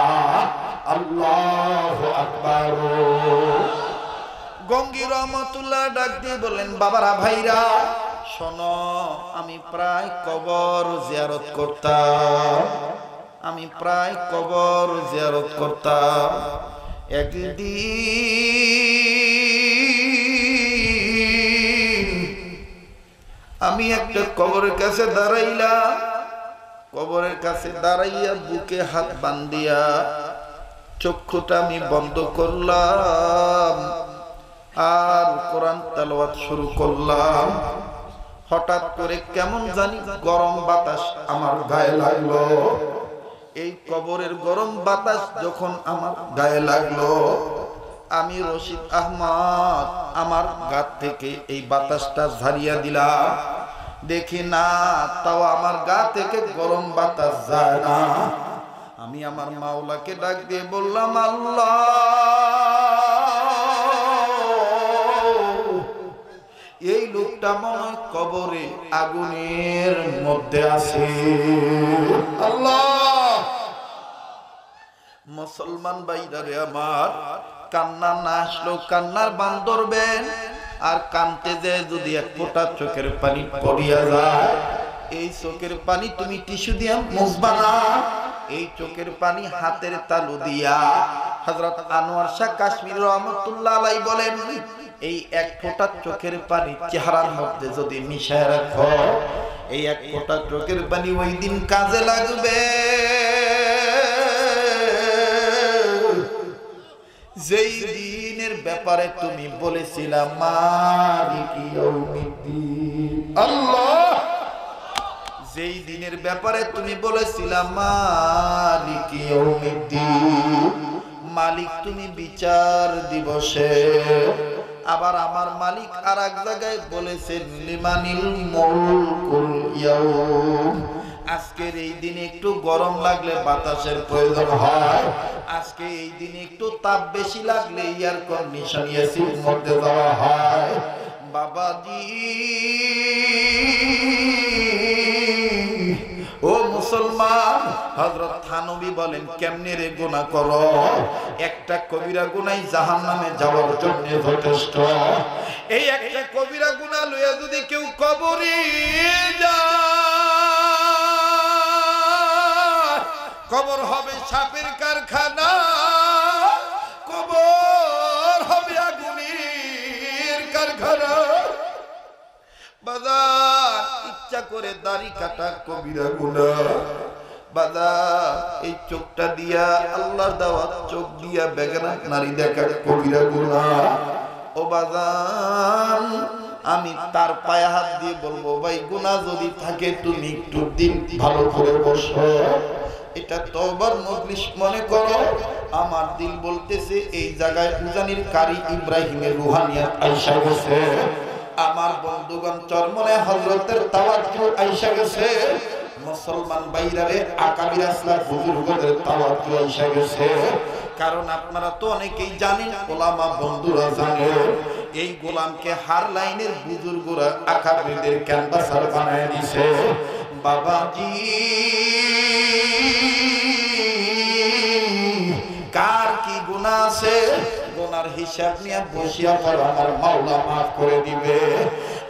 আল্লাহু আকবার। গঙ্গি রহমাতুল্লাহ ডাক দিয়ে বললেন, বাবারা ভাইরা শোনো, আমি প্রায় কবর জিয়ারত করতাম, আমি প্রায় কবর জিয়ারত করতাম। একদিন আমি একটা কবরের কাছে দাঁড়াইলাম, কবরের কাছে দাঁড়াইয়া বুকে হাত বান্ধিয়া চক্ষুটা আমি বন্ধ করলাম আর কোরআন তেলাওয়াত শুরু করলাম। হঠাৎ করে কেমন জানি গরম বাতাস আমার গায়ে লাগলো। এই কবরের গরম বাতাস যখন আমার গায়ে লাগলো, আমি রশিদ আহমদ আমার গা থেকে এই বাতাসটা ঝাড়িয়া দিলাম। দেখি না, তাও আমার গা থেকে গরম বাতাস যায় না। আমি আমার মাওলাকে ডাক দিয়ে বললাম, আল্লাহ এই লোকটা মনে হয় কবরে আগুনের মধ্যে আছে। আল্লাহ। মুসলমান ভাইরা আমার, কান্না না আসলেও কান্নার বান ধরবেন, আর কানতে যে যদি এক ফোঁটা চোখের পানি পড়িয়া যায়, এই চোখের পানি তুমি টিস্যু দিয়া মুছবা না, এই চোখের পানি হাতের তালু দিয়া। হযরত আনোয়ার শাহ কাশ্মীর রহমাতুল্লাহ আলাইহি বলেন, এই এক ফোঁটা চোখের পানি চেহারার মধ্যে যদি মিশায় রাখো, এই এক ফোঁটা চোখের পানি ওই দিন কাজে লাগবে যেই দিনের ব্যাপারে তুমি বলেছিলা মালিকি ইয়াউমিদ্দিন। আল্লাহ। যেই দিনের ব্যাপারে তুমি বলেছিলা মালিকি ইয়াউমিদ্দিন, মালিক তুমি বিচার দিবসে। আবার আমার মালিক আর এক জায়গায় বলেছেন লিমানিল মুলকুল ইয়াউম। আজকের এই দিনে একটু গরম লাগলে বাতাসের প্রয়োজন হয়, আজকে এই দিনে একটু তাপ বেশি লাগলে এয়ার কন্ডিশন এসির মধ্যে দেওয়া হয়। বাবাজি ও মুসলমান, হযরত থানবী বলেন, কেমনে রে গুনাহ করো, একটা কবিরা গুনাহ জাহান্নামে যাওয়ার জন্য যথেষ্ট। এই একটা কবিরা গুনাহ লইয়া যদি কেউ কবরে যায়, কবর হবে সাপের কারখানা, কবর হবে আগুনের কারখানা। বাজার ইচ্ছা করে দাড়ি কাটা কবিরা গুনাহ। বাজার এই চোখটা দিয়া, আল্লাহর দাওয়াত চোখ দিয়া বেগানা নারী দেখা কবিরা গুনাহ। ও বাজার, আমি তার পায়ে হাত দিয়ে বলবো, ভাই গুনাহ যদি থাকে তুমি একটু দিন ভালো করে বসো, এটা তওবার মজলিস মনে করো। আমার দিল বলতেছে এই জায়গায় উজানির কারি ইব্রাহিমের রুহানিয়াত আইসা গেছে। আমার বন্ধুগণ চরমনে হযরতের তাওয়াজ্জু আইসা গেছে। মুসলমান ভাইরারে আকাবির আসলাফ বুজুর্গদের তাওয়াজ্জু আইসা গেছে। কারণ আপনারা তো অনেকেই জানেন, ওলামা বন্ধুরা জানে, এই গোলামকে হার লাইনের বুজুর্গরা আকাবিরদের ক্যাম্পাসার বানায় দিছে। বাবাজি কার কি গুনাহ আছে, গুনার হিসাব নিয়ে বসিয়া পড়ো, আমার মাওলা মাফ করে দিবে।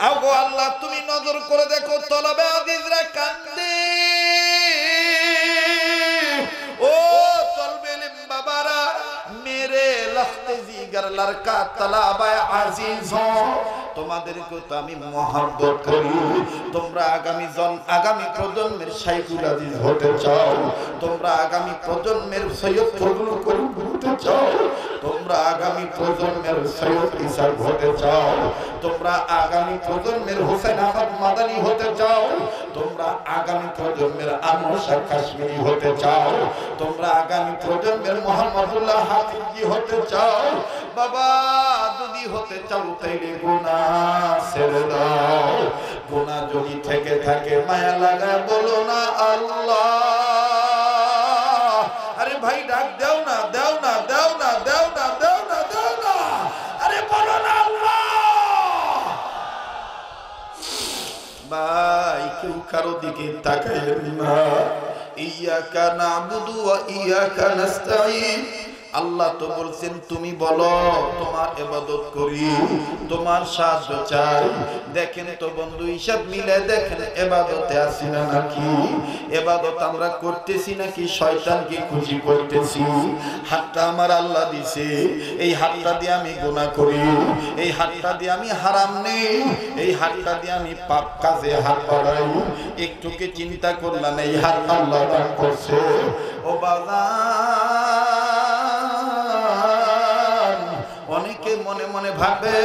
আগো আল্লাহ, তুমি নজর করে দেখো, তলবে হাদিসরা কান্দে। ও তলবে ইলম বাবারা, মেরে লখতে জিগর লড়কা তলাবায়ে আজিজ হো, তোমাদেরকে তো আমি মহব্বত করি। তোমরা আগামী প্রজন্মের শাইখুল আজিজ হতে চাও, তোমরা আগামী প্রজন্মের সৈয়দ ফজলুল করিম হতে চাও, তোমরা আগামী প্রজন্মের সৈয়দ ইসা হতে চাও, তোমরা আগামী প্রজন্মের হোসেন আহমদ মাদানী হতে চাও, তোমরা আগামী প্রজন্মের আনোয়ার শাহ কাশ্মীরি হতে চাও, তোমরা আগামী প্রজন্মের মোহাম্মদুল্লাহ হাফিজি হতে চাও, বাবা যদি হতে চাও তাইলে গুনাহ ছেড়ে দাও। গুনাহ যদি থেকে থাকে মায়া লাগা বলো না আল্লাহ। আরে ভাই ডাক দাও না, দাও না, দাও না, দাও না, দাও না, দাও না, আরে বলো না আল্লাহ। ভাই কেউ কারো দিকে তাকাইলেন না। ইয়াকা নাবুদু ওয়া ইয়াকা নাস্তাঈন। আল্লাহ তো বলছেন তুমি বলো তোমার ইবাদত করি, তোমার সাহায্য চাই। দেখেন তো বন্ধু হিসাব মিলে দেখেন ইবাদতে আছি না নাকি? ইবাদত আমরা করতেছি নাকি শয়তানকে খুশি করতেছি? হাতটা আমার আল্লাহ দিছে, এই হাতটা দিয়ে আমি গুনাহ করি, এই হাতটা দিয়ে আমি হারাম নেই, এই হাতটা দিয়ে আমি পাপ কাজে হাত বাড়াই। একটু কি চিন্তা করলাম এই হাত আল্লাহ দান করছে? ও বাবা অনেকে মনে মনে ভাবে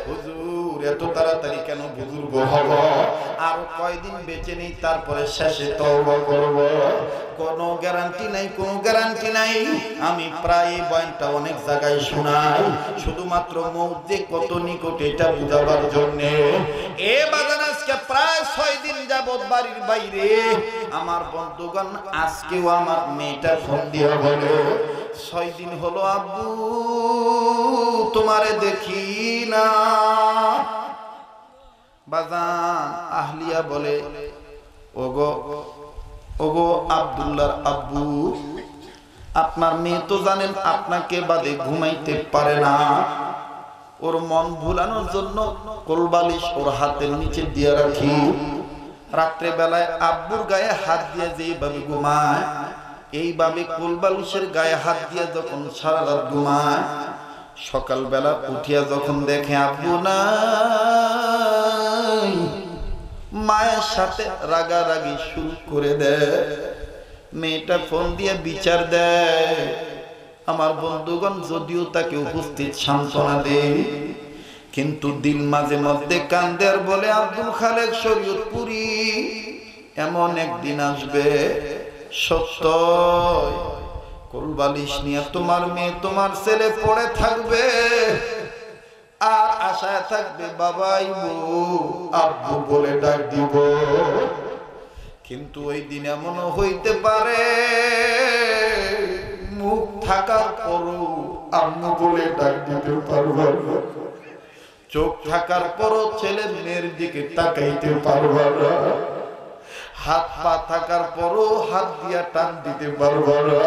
হুজুর এত তাড়াতাড়ি কেন বুজুর্গ হব, আর কয়দিন বেঁচে নেই তারপরে শেষে তওবা করব। কোনো গ্যারান্টি নাই, কোনো গ্যারান্টি নাই। আমি প্রায় বয়ানটা অনেক জায়গায় শোনাই শুধুমাত্র মৌত যে কত নিকট এটা বুঝাবার জন্য। এ বাজান আজকে প্রায় 6 দিন যাবত বাড়ির বাইরে আমার বন্ধুগণ, আজকেও আমার মেয়েটা ফোন দিয়ে বলে 6 দিন হলো আব্বু তোমারে দেখি না। বাজান আহলিয়া বলে ওগো ওগো আব্দুল্লাহর আব্বু, আপনার মেয়ে তো জানেন আপনাকে বাদে ঘুমাইতে পারে না। ওর মন ভুলানোর জন্য কোলবালিশ ওর হাতের নিচে দিয়ে রাখি। রাত্রে বেলায় আব্বুর গায়ে হাত দিয়ে যেইভাবে ঘুমায়, এইভাবে কোলবালিশের গায়ে হাত দিয়ে যখন সারা রাত ঘুমায়, সকালবেলা উঠিয়া যখন দেখে আব্বু নাই, মায়ের সাথে রাগারাগি শুরু করে দেয়। মেয়েটা ফোন দিয়ে বিচার দেয়। আমার বন্ধুগণ যদিও তাকে উপস্থিত সান্ত্বনা দেয়, কিন্তু দিল মাঝে মধ্যে কান্দে আর বলে আব্দুল খালেক শরীয়তপুরি এমন একদিন আসবে সত্য কোলবালিশ নিয়ে তোমার মেয়ে তোমার ছেলে পড়ে থাকবে আর আশায় থাকবে বাবা আইবো আব্বু বলে ডাক দিব। কিন্তু ওই দিন এমনও হইতে পারে মুখ থাকার পরও আম্মু বলে ডাক দিতে পারবে না, চোখ থাকার পরও ছেলে মেয়ের দিকে তাকাইতে পারবে না, হাত পা থাকার পরও হাত দিয়া টান দিতে পারবে না,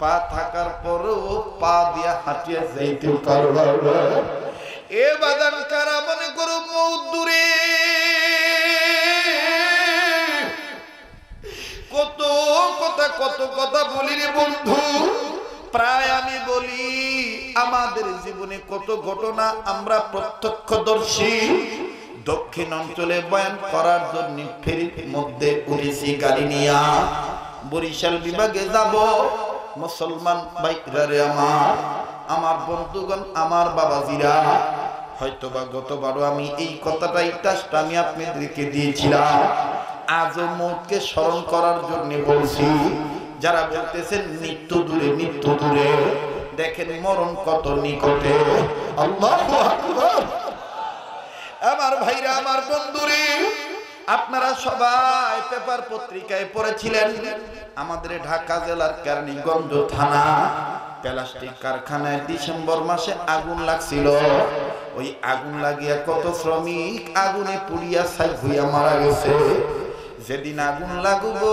পা থাকার পরও পা দিয়া হাঁটিয়া যাইতে পারবে না। এ বাদান কারা মনে করো মৌত দূরে, কত কথা বলি রে বন্ধু। প্রায় আমি বলি আমাদের জীবনে কত ঘটনা আমরা প্রত্যক্ষদর্শী। দক্ষিণ অঞ্চলে বয়ান করার জন্য ফেরির মধ্যে উঠেছি গাড়ি নিয়া, বরিশাল বিভাগে যাব। মুসলমান ভাইরারে আমার বন্ধুগণ, আমার বাবাজিরা, হয়তোবা গতবারও আমি এই কথাটাই টাস্টটা আমি আপনাদেরকে দিয়েছিলাম। আজও মৌতকে স্মরণ করার জন্য বলছি। যারা বলতেছেন মৃত্যু দূরে, মৃত্যু দূরে, দেখেন মরণ কত নিকটে। আল্লাহু আকবার। আমার ভাইরা, আমার বন্ধুরে, আপনারা সবাই পেপার পত্রিকায় পড়েছিলেন আমাদের ঢাকা জেলার কেরানীগঞ্জ থানা প্লাস্টিক কারখানায় ডিসেম্বর মাসে আগুন লাগছিল। ওই আগুন লাগিয়া কত শ্রমিক আগুনে পুড়িয়া ছাই হইয়া মারা গেছে। যেদিন আগুন লাগবো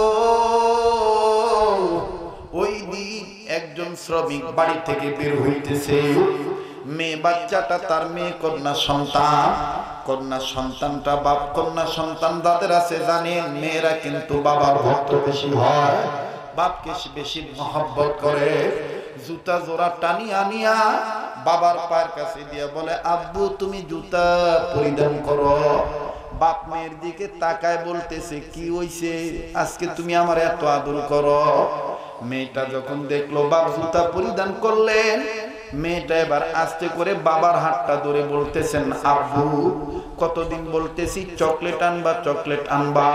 ওই দিন একজন শ্রমিক বাড়ি থেকে বের হইতেছে। মেয়ে বাচ্চাটা তার মেয়ে কন্যা সন্তান, কন্যা সন্তানটা বাপ কন্যা সন্তান যাদের আছে জানেন, মেয়েরা কিন্তু বাবার ভক্ত বেশি হয়, বাপকে বেশি মহব্বত করে। জুতা জোড়া টানি আনিয়া বাবার পায়ের কাছে দিয়ে বলে আব্বু তুমি জুতা পরিধান করো। বাপ মেয়ের দিকে তাকায় বলতেছে কি হইছে আজকে তুমি আমার এত আদর করো। মেয়েটা যখন দেখলো বাপ জুতা পরিধান করলেন, মেয়েটা এবার আস্তে করে বাবার হাতটা ধরে বলতেছেন আব্বু কতদিন বলতেছি চকলেট আনবা চকলেট আনবা,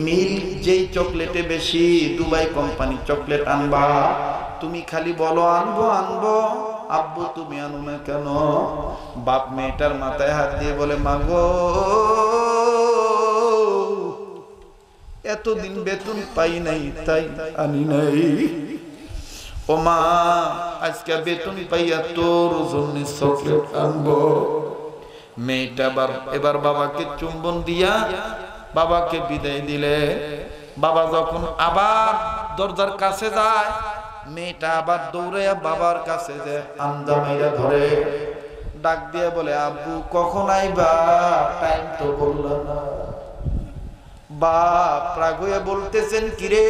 মিল যেই চকলেটে বেশি দুবাই কোম্পানি চকলেট আনবা, তুমি খালি বলো আনবো আনবো, আব্বু তুমি আনো না কেন? বাপ মেয়েটার মাথায় হাত দিয়ে বলে মাগো এতদিন বেতন পাই নাই তাই আনি নাই। ও মা আজকে বেতন পাইয়া তোর জন্য চকলেট আনবো। মেয়েটা এবার বাবাকে চুম্বন দিয়া বাবাকে বিদায় দিলে। বাবা যখন আবার দরজার কাছে যায়, মেয়েটা আবার দৌড়াইয়া বাবার কাছে যায়, আন্দা মাইরা ধরে ডাক দিয়ে বলে আব্বু কখন আইবা, টাইম তো বললো না। বাপ রাগ হয়ে বলতেছেন কিরে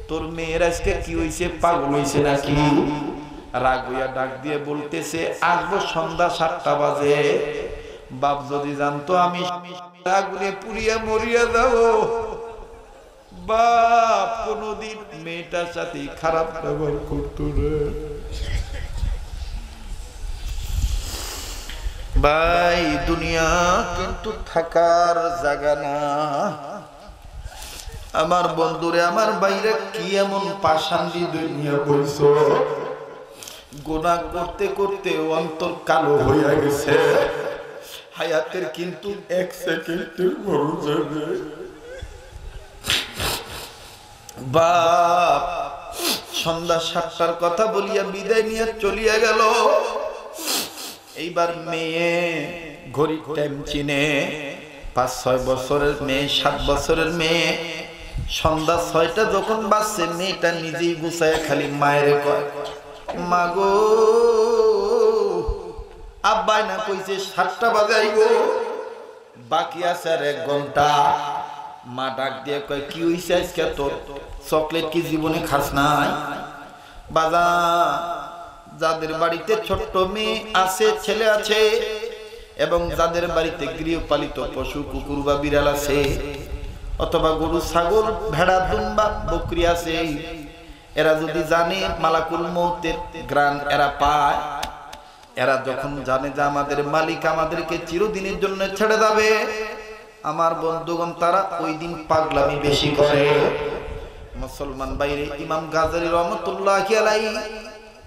তোর মেয়ের আজকে কি হইছে, পাগল হইছে নাকি? রাগ হইয়া ডাক দিয়ে বলতেছে আসবো সন্ধ্যা 7টা বাজে। বাপ যদি জানতো আমি আগুনে পুড়িয়া মরিয়া যাব। বাপ কোনদিন মেয়েটার সাথে খারাপ ব্যবহার করতো না। ভাই দুনিয়া কিন্তু থাকার জায়গা না। আমার বন্ধুরে আমার বাইরে কি এমন পাষাণ্ডি দুনিয়া বলছ, গুনাহ করতে করতে অন্তর কালো হইয়া গেছে। হায়াতের কিন্তু 1 সেকেন্ডের বড় যাবে। বাপ সন্ধ্যা 7টার কথা বলিয়া বিদায় নিয়ে চলিয়া গেল। এইবার মেয়ে ঘড়ির টাইম চিনে, 5-6 বছরের মেয়ে, 7 বছরের মেয়ে। সন্ধ্যা 6টা যখন বাজছে মেয়েটা নিজেই গুছায় খালি মায়ের কয় মাগো আব্বাই না কইছে 7টা বাজে আইব, বাকি আছে আর 1 ঘন্টা। মা ডাক দিয়ে কয় কি হইছে আজকে তোর, চকলেট কি জীবনে খাস নাই? বাজা যাদের বাড়িতে ছোট্ট মেয়ে আছে ছেলে আছে এবং যাদের বাড়িতে গৃহপালিত পশু কুকুর বা বিড়াল আছে অথবা গরু ছাগল ভেড়া দুম্বা বকরি আছে, এরা যদি জানে মালাকুল মউতের গ্রাণ এরা পায়, এরা যখন জানে যে আমাদের মালিক আমাদেরকে চিরদিনের জন্য ছেড়ে যাবে, আমার বন্ধুগণ তারা ওই দিন পাগলামি বেশি করে। মুসলমান বাইরে ইমাম গাজালি রহমাতুল্লাহি আলাইহি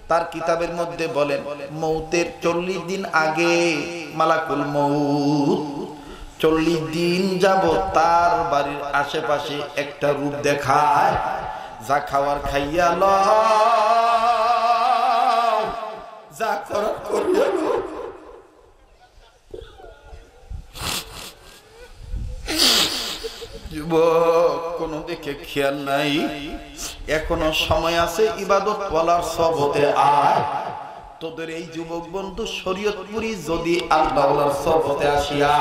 তার কিতাবের মধ্যে বলেন মউতের 40 দিন আগে মালাকুল মউত 40 দিন যাবত তার বাড়ির আশেপাশে একটা রূপ দেখায়, যা খাওয়ার খাইয়া লও, যা করার করিয়া লও। যুবক কোন দিকে খেয়াল নাই, এখনো সময় আছে, ইবাদত ওয়ালার সহবতে আয়। তোদের এই যুবক বন্ধু শরীয়তপুরি যদি আল্লাহর সহবতে আসিয়া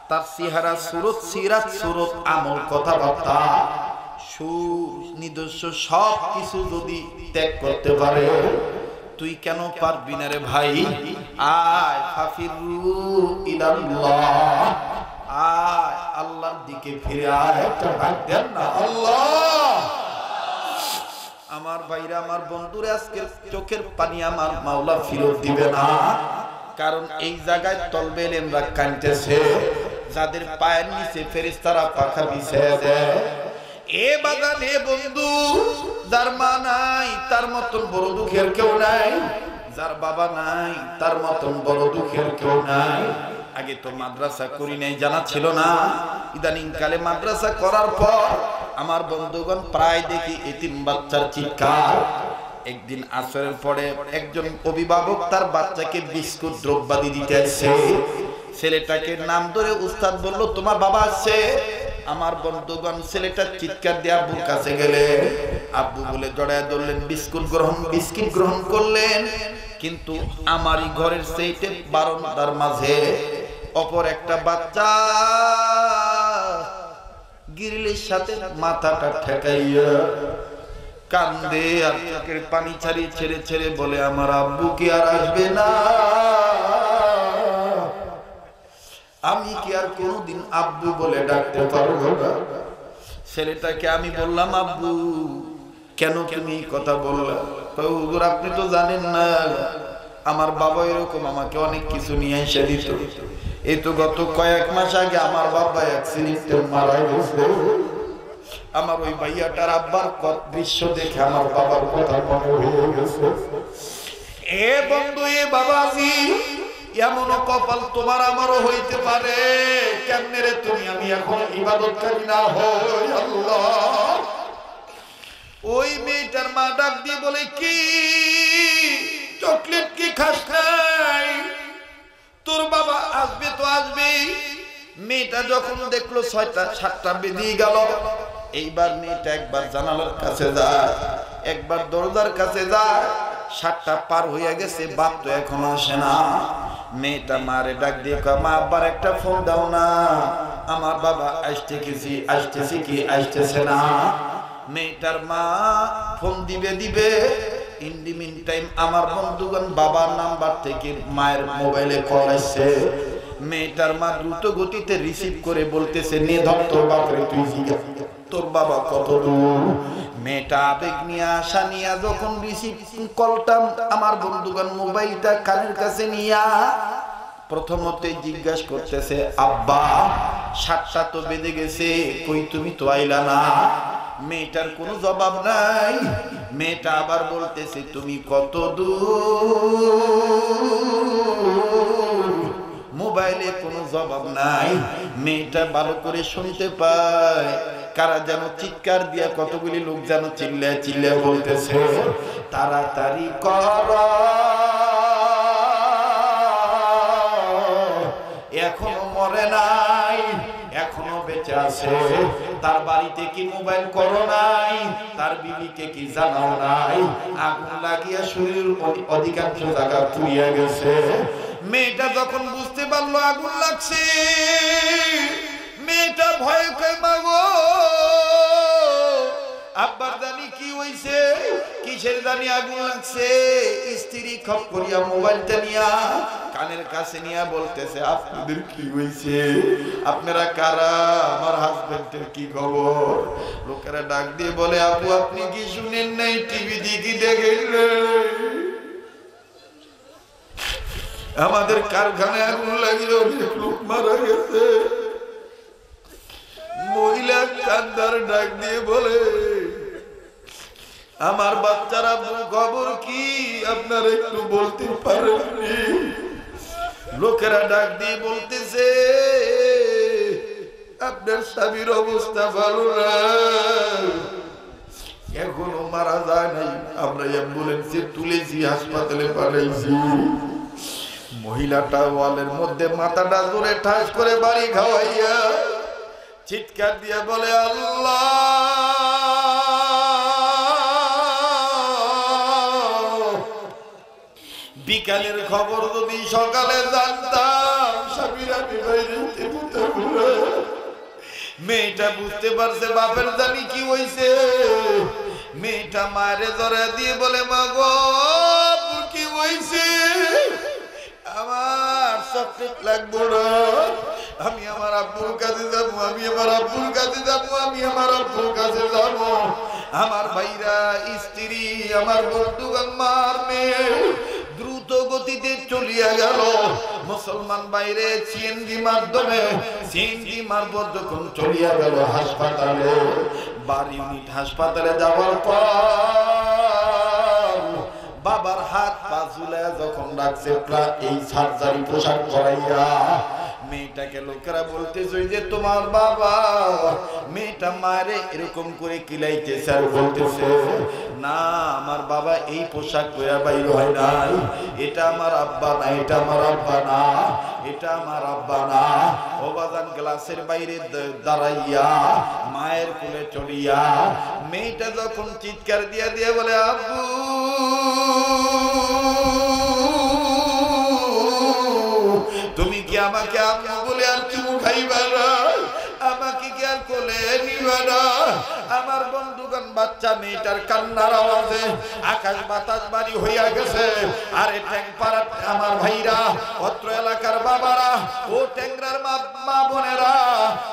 তার চেহারা সুরত সিরাত সুরত আমল কথাবার্তা সুনির্দোষ সব কিছু যদি ত্যাগ করতে পারে, তুই কেন পারবি না রে ভাই? আয় ফাফিরু ইলাল্লাহ, আয় আল্লাহর দিকে ফিরে আয়। একটা ডাক দেন না আল্লাহ। আমার ভাইরা আমার বন্ধুরা আজকের চোখের পানি আমার মাওলা ফিরত দিবে না, কারণ এই জায়গায় তলবে এলেমরা কাঁদতেছে, যাদের পায়ের নিচে ফেরেশতারা পাখা বিছিয়ে দেয়। এ বাগানে বন্ধু যার মা নাই তার মতন বড় দুঃখের কেউ নাই, যার বাবা নাই তার মতন বড় দুঃখের কেউ নাই। আগে তো মাদ্রাসা করি নাই, জানা ছিল না, ইদানিং কালে মাদ্রাসা করার পর আমার বন্ধুগণ প্রায় দেখি এতিম বাচ্চার চিৎকার। একদিন আসরের পরে একজন অভিভাবক তার বাচ্চাকে বিস্কুট দ্রব্যাদি দিতে আসছে, ছেলেটাকে নাম ধরে উস্তাদ বলল তোমার বাবা আসছে। আমার বন্ধুগণ ছেলেটা চিৎকার দিয়ে আব্বুর কাছে গেলে আব্বু বলে জড়ায় ধরলেন, বিস্কুট গ্রহণ করলেন। কিন্তু আমারই ঘরের সেইটে বারান্দার মাঝে অপর একটা বাচ্চা গ্রিলের সাথে মাথাটা ঠেকাইয়া কান্দে আর চোখের পানি ছাড়িয়ে ছেড়ে ছেড়ে বলে আমার আব্বু কি আর আসবে না, আমি কি আর কোনোদিন আব্বু বলে ডাকতে পারবো না। ছেলেটাকে আমি বললাম আব্বু কেন তুমি এই কথা বললা? হুজুর আপনি তো জানেন না আমার বাবা এরকম আমাকে অনেক কিছু নিয়ে এসে দিত, এই তো গত কয়েক মাস আগে আমার বাবা অ্যাক্সিডেন্টে মারা গেছে। আমার ওই ভাইয়াটার আব্বার দৃশ্য দেখে আমার বাবার কথা মনে হয়ে গেছে। এ বন্ধু এ বাবাজি এমন কপাল তোমার আমারও হইতে পারে, কেমনে রে তুমি আমি এখন ইবাদতকারী না হই? আল্লাহ। ওই মেয়েটার মা ডাক দিয়ে বলে কি চকলেট কি খাস নাই? তোর বাবা আসবে তো আসবেই। মেয়েটা যখন দেখলো 6টা 7টা বেজে গেল, এইবার মেয়েটা একবার জানালার কাছে যায়, একবার দরজার কাছে যায়। 7টা পার হয়ে গেছে, বাপ তো এখনো আসে না। মেয়েটা মারে ডাক দিয়ে কয় মা আব্বার একটা ফোন দাও না, আমার বাবা আসতেছে কি আসতেছে না। মেয়েটার মা ফোন দিবে ইন দি মিন টাইম আমার বন্ধুগণ বাবার নাম্বার থেকে মায়ের মোবাইলে কল আসছে। মেয়েটার মা দ্রুত গতিতে রিসিভ করে বলতেছে নে ধর তোর বাপরে, তুই জিজ্ঞাসা তোর বাবা কত দূর। মেয়েটা আবেগ নিয়ে আশা নিয়ে যখন রিসিভ কলটা আমার বন্ধুগণ মোবাইলটা কানের কাছে নিয়া প্রথমতে জিজ্ঞাসা করতেছে আব্বা 7টা তো বেজে গেছে, কই তুমি তো আইলা না। মেয়েটার কোনো জবাব নাই। মেয়েটা আবার বলতেছে তুমি কত দূর, মোবাইলে কোনো জবাব নাই। মেয়েটা ভালো করে শুনতে পায় কারা যেন চিৎকার দিয়া কতগুলি লোক যেন চিল্লা বলতেছে তাড়াতাড়ি কর, এখনো মরে নাই, এখনো বেঁচে আছে। তার বাড়িতে কি মোবাইল করো নাই, তার বিবিকে কি জানাও নাই, আগুন লাগিয়া শরীরের অধিকাংশ জায়গা পুড়িয়া গেছে। মেয়েটা যখন বুঝতে পারলো আগুন লাগছে, মেয়েটা ভয়ে কয় মাগো আব্বার জানি কি হইছে, কিসের জানি আগুন লাগছে। স্ত্রী খপ করিয়া মোবাইলটা নিয়া কানের কাছে নিয়া বলতেছে আপনাদের কি হইছে, আপনারা কারা, আমার হাজবেন্ডের কি খবর। লোকেরা ডাক দিয়ে বলে আপু আপনি কি শুনেন নাই, টিভি দেখি দেখেন আমাদের কারখানায় আগুন লাগিয়ে অনেক লোক মারা গেছে। মহিলা কান্দার ডাক দিয়ে বলে আমার বাচ্চারা খবর কি আপনারা একটু বলতে পারেননি। লোকেরা ডাক দিয়ে বলতেছে আপনার স্বামীর অবস্থা ভালো না, এখনো মারা যায় নাই, আমরা অ্যাম্বুলেন্সে তুলেছি হাসপাতালে পাঠাইছি। মহিলাটা ওয়ালের মধ্যে মাথাটা জোরে ঠাস করে বাড়ি খাওয়াইয়া চিৎকার দিয়ে বলে আল্লাহ বিকালের খবর যদি সকালে জানতাম স্বামীরা বিবাহিত। মেয়েটা বুঝতে পারছে বাপের জানি কি হইছে। মেয়েটা মায়ের জড়া দিয়ে বলে মা গো কি হইছে, আমার চকলেট লাগবো না, আমি আমার আব্বুর কাছে যাবো, আমি আমার আব্বুর কাছে যাবো, আমি আমার আব্বুর কাছে যাবো। আমার ভাইরা স্ত্রী আমার বন্ধুগণ মার মেয়ে দ্রুত গতিতে চলিয়া গেল। মুসলমান বাইরে সিএনজি মাধ্যমে সিএনজি মারফত যখন চলিয়া গেল হাসপাতালে, 12 ইউনিট হাসপাতালে যাওয়ার পর বাবার হাত পা ঝুলায় যখন রাখছে এই সার্জারি পোশাক করাইয়া, মেয়েটাকে লোকেরা বলতেছে যে তোমার বাবা, মেয়েটা মারে এরকম করে কিলাইতেছে আর বলতেছে না আমার বাবা এই পোশাক পরে বাইর হয় নাই, এটা আমার আব্বা না, এটা আমার আব্বা না, এটা আমার আব্বা না। ও বাজান গ্লাসের বাইরে দাঁড়াইয়া মায়ের কোলে চলিয়া মেয়েটা যখন চিৎকার দিয়া দিয়া বলে আব্বু তুমি কি আমাকে আম্মু বলে আর চুমু খাইবা না, আমাকে কি আর কোলে নিবা না, আমার বন্ধুগণ বাচ্চা মেয়েটার কান্নার আওয়াজে আকাশ বাতাস বাড়ি হইয়া গেছে। আরে ট্যাংপাড়া আমার ভাইরা, অত্র এলাকার বাবারা, ও ট্যাংরার মা বোনেরা,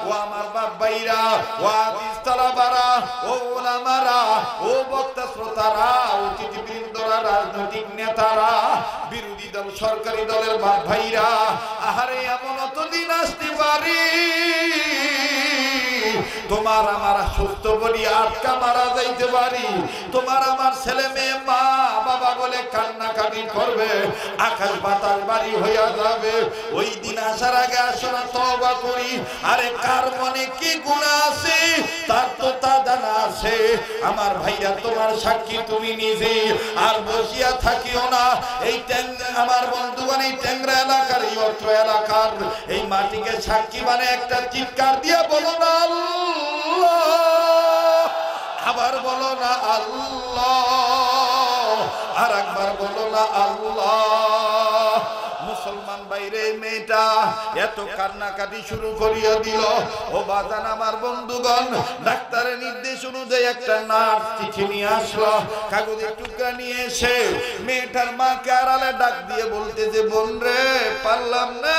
ও আমার বাপ ভাইরা, ও আদিস্তলা বারা, ও ওলামারা, ও বক্তা শ্রোতারা, অতিথিবৃন্দরা, রাজনৈতিক নেতারা, বিরোধী দল সরকারি দলের বাপ ভাইরা, আহারে এমন তো দিন আসতে পারি তোমার আমার সুস্থ বলি আটকা মারা যাইতে পারি, তোমার আমার ছেলে মেয়ে মা বাবা বলে কান্নাকাটি করবে, আকাশ বাতাস বাড়ি হইয়া যাবে। ওই দিন আসার আগে আসলে তওবা করি। আরে কার মনে কি গুনাহ আছে তার তো তা জানা আছে। আমার ভাইরা তোমার সাক্ষী তুমি নিজে, আর বসিয়া থাকিও না। এই আমার বন্ধুগণ, এই ট্যাংরা এলাকার, এই অত্র এলাকার এই মাটিকে সাক্ষী মানে একটা চিৎকার দিয়া বলো না আল্লাহ, আবার বলো না আল্লাহ, আর একবার বলো না আল্লাহ। মুসলমান বাইরে মেয়েটা এত কান্নাকাটি শুরু করিয়া দিল। ও বাজান আমার বন্ধুগণ, ডাক্তারের নির্দেশ অনুযায়ী একটা নার্স চিঠি নিয়ে আসলো, কাগজের টুকরা নিয়ে এসে মেয়েটার মাকে আড়ালে ডাক দিয়ে বলতে যে বোন রে, পারলাম না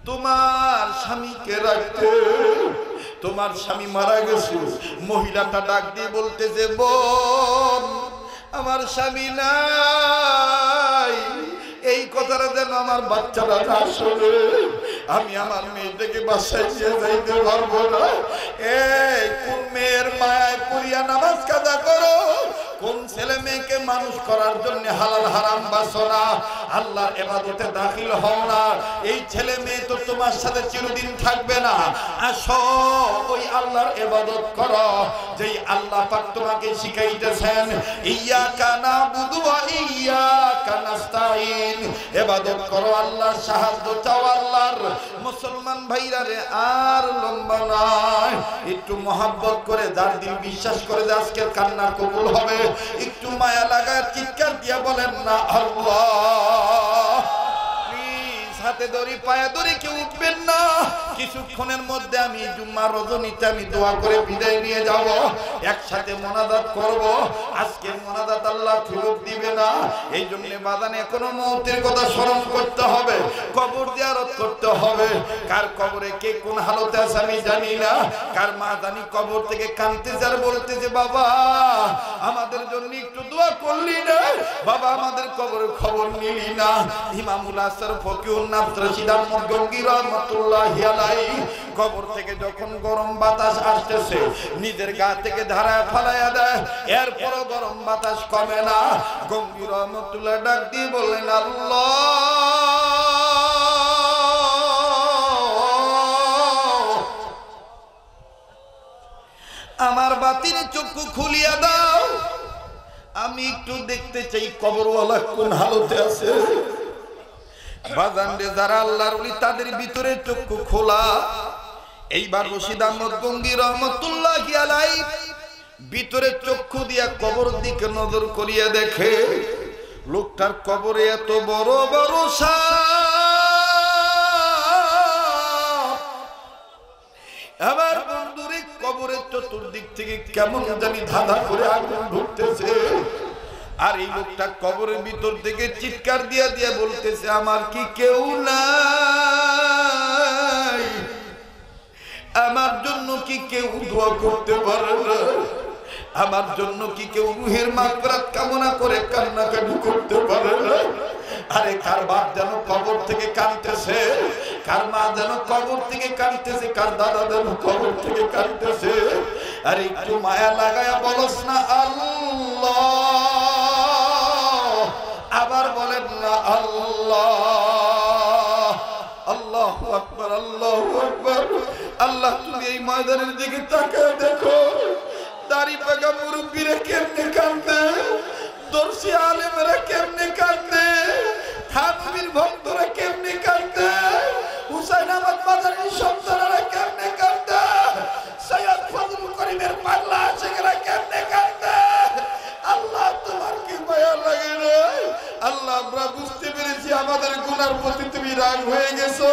তোমার স্বামীকে রাখতে, তোমার স্বামী মারা গেছে। মহিলাটা ডাক দিয়ে বলতেছে বোন, আমার স্বামী নাই, এই কথাটা যেন আমার বাচ্চারা না শোনে, আমি আমার মেয়েটাকে বাসায় নিয়ে যাইতে পারবো না। এই কোন মেয়ের মায়ায় পড়িয়া নামাজ কাজা করো, কোন ছেলে মেয়েকে মানুষ করার জন্য হালাল হারাম বাসো না, আল্লাহর ইবাদতে দাখিল হও না। এই ছেলে মেয়ে তো তোমার সাথে চিরদিন থাকবে না, আসো ওই আল্লাহর ইবাদত করো যেই আল্লাহ পাক তোমাকে শিখাইতেছেন। ইয়্যাকা নাবুদু ওয়া ইয়্যাকা নাস্তাইন, ইবাদত করো আল্লাহর সাহায্য চাও আল্লাহর। মুসলমান ভাইরা রে, আর লম্বা নয়, একটু মহব্বত করে যার দিল বিশ্বাস করে যে আজকের কান্না কবুল হবে, একটু মায়া লাগায় চিৎকার দিয়া বলেন না আল্লাহ। হাতে দড়ি পায়ে দড়ি কেউ উঠবেন না। কিছুক্ষণের মধ্যে আমি জুম্মার রজনীতে আমি দোয়া করে বিদায় নিয়ে যাব, একসাথে মোনাজাত করব। আজকে মোনাজাত আল্লাহ ফেরত দিবে না, এই জন্য বাদানে এখনো মৌতের কথা স্মরণ করতে হবে, কবর জিয়ারত করতে হবে। কার কবরে কে কোন হালতে আছে আমি জানি না, কার মা জানি কবর থেকে কাঁদতেছে আর বলতেছে বাবা আমাদের জন্য একটু দোয়া করলি না, বাবা আমাদের কবরের খবর নিলি না। ইমামুল আসর ফকিউন কবর থেকে যখন গরম বাতাস আসতেছে নিজের গা থেকে ধারায় ফালাইয়া দেয়, এরপরও গরম বাতাস কমে না। গঙ্গি রহমতুল্লাহ ডাক দিয়ে বললেন আল্লাহ আমার বাতির চক্ষু খুলিয়া দাও, আমি একটু দেখতে চাই কবরওয়ালা কোন হালতে আছে। বাজানরে যারা আল্লাহর ওলি তাদের ভিতরে চক্ষু খোলা। এইবার রশিদ আহমদ গঙ্গি রহমতুল্লাহি আলাইহি ভিতরে চক্ষু দিয়া কবর দিকে নজর করিয়া দেখে লোকটার কবরে এত বড় বড় সাপ। আমার বন্ধুরে কবরের চতুর্দিক থেকে কেমন জানি ধাঁধা করে আগুন ঢুকতেছে, আর এই লোকটা কবরের ভিতর থেকে চিৎকার দিয়া দিয়া বলতেছে আমার কি কেউ নাই, আমার জন্য কি কেউ দোয়া করতে পারে না, আমার জন্য কি কেউ রুহের মাগফিরাত কামনা করে কান্নাকাটি করতে পারে না। আরে কার বাপ যেন কবর থেকে কাঁদতেছে, কার মা যেন কবর থেকে কাঁদতেছে, কার দাদা যেন কবর থেকে কাঁদতেছে। আরে একটু মায়া লাগায়া বলস না আল্লাহ, আবার বলেন না আল্লাহ। আল্লাহু আকবার, আল্লাহু আকবার। আল্লাহ তুমি এই ময়দানের দিকে তাকায় দেখো, দাড়ি পাকা মুরব্বীরা কেমনে কাঁদে, দর্শী আলেমেরা কেমনে কাঁদে, থানবীর ভক্তরা কেমনে কাঁদে, হুসাইন আহমদ মাদানী সন্তানরা কেমনে কাঁদে, সৈয়দ ফজলুল করিমের পাগলা আশিকরা কেমনে কাঁদে। আল্লাহ তোমার কি মায়া লাগে রে আল্লাহ, আমরা বুঝতে পেরেছি আমাদের গুনার প্রতি তুমি রাগ হয়ে গেছো,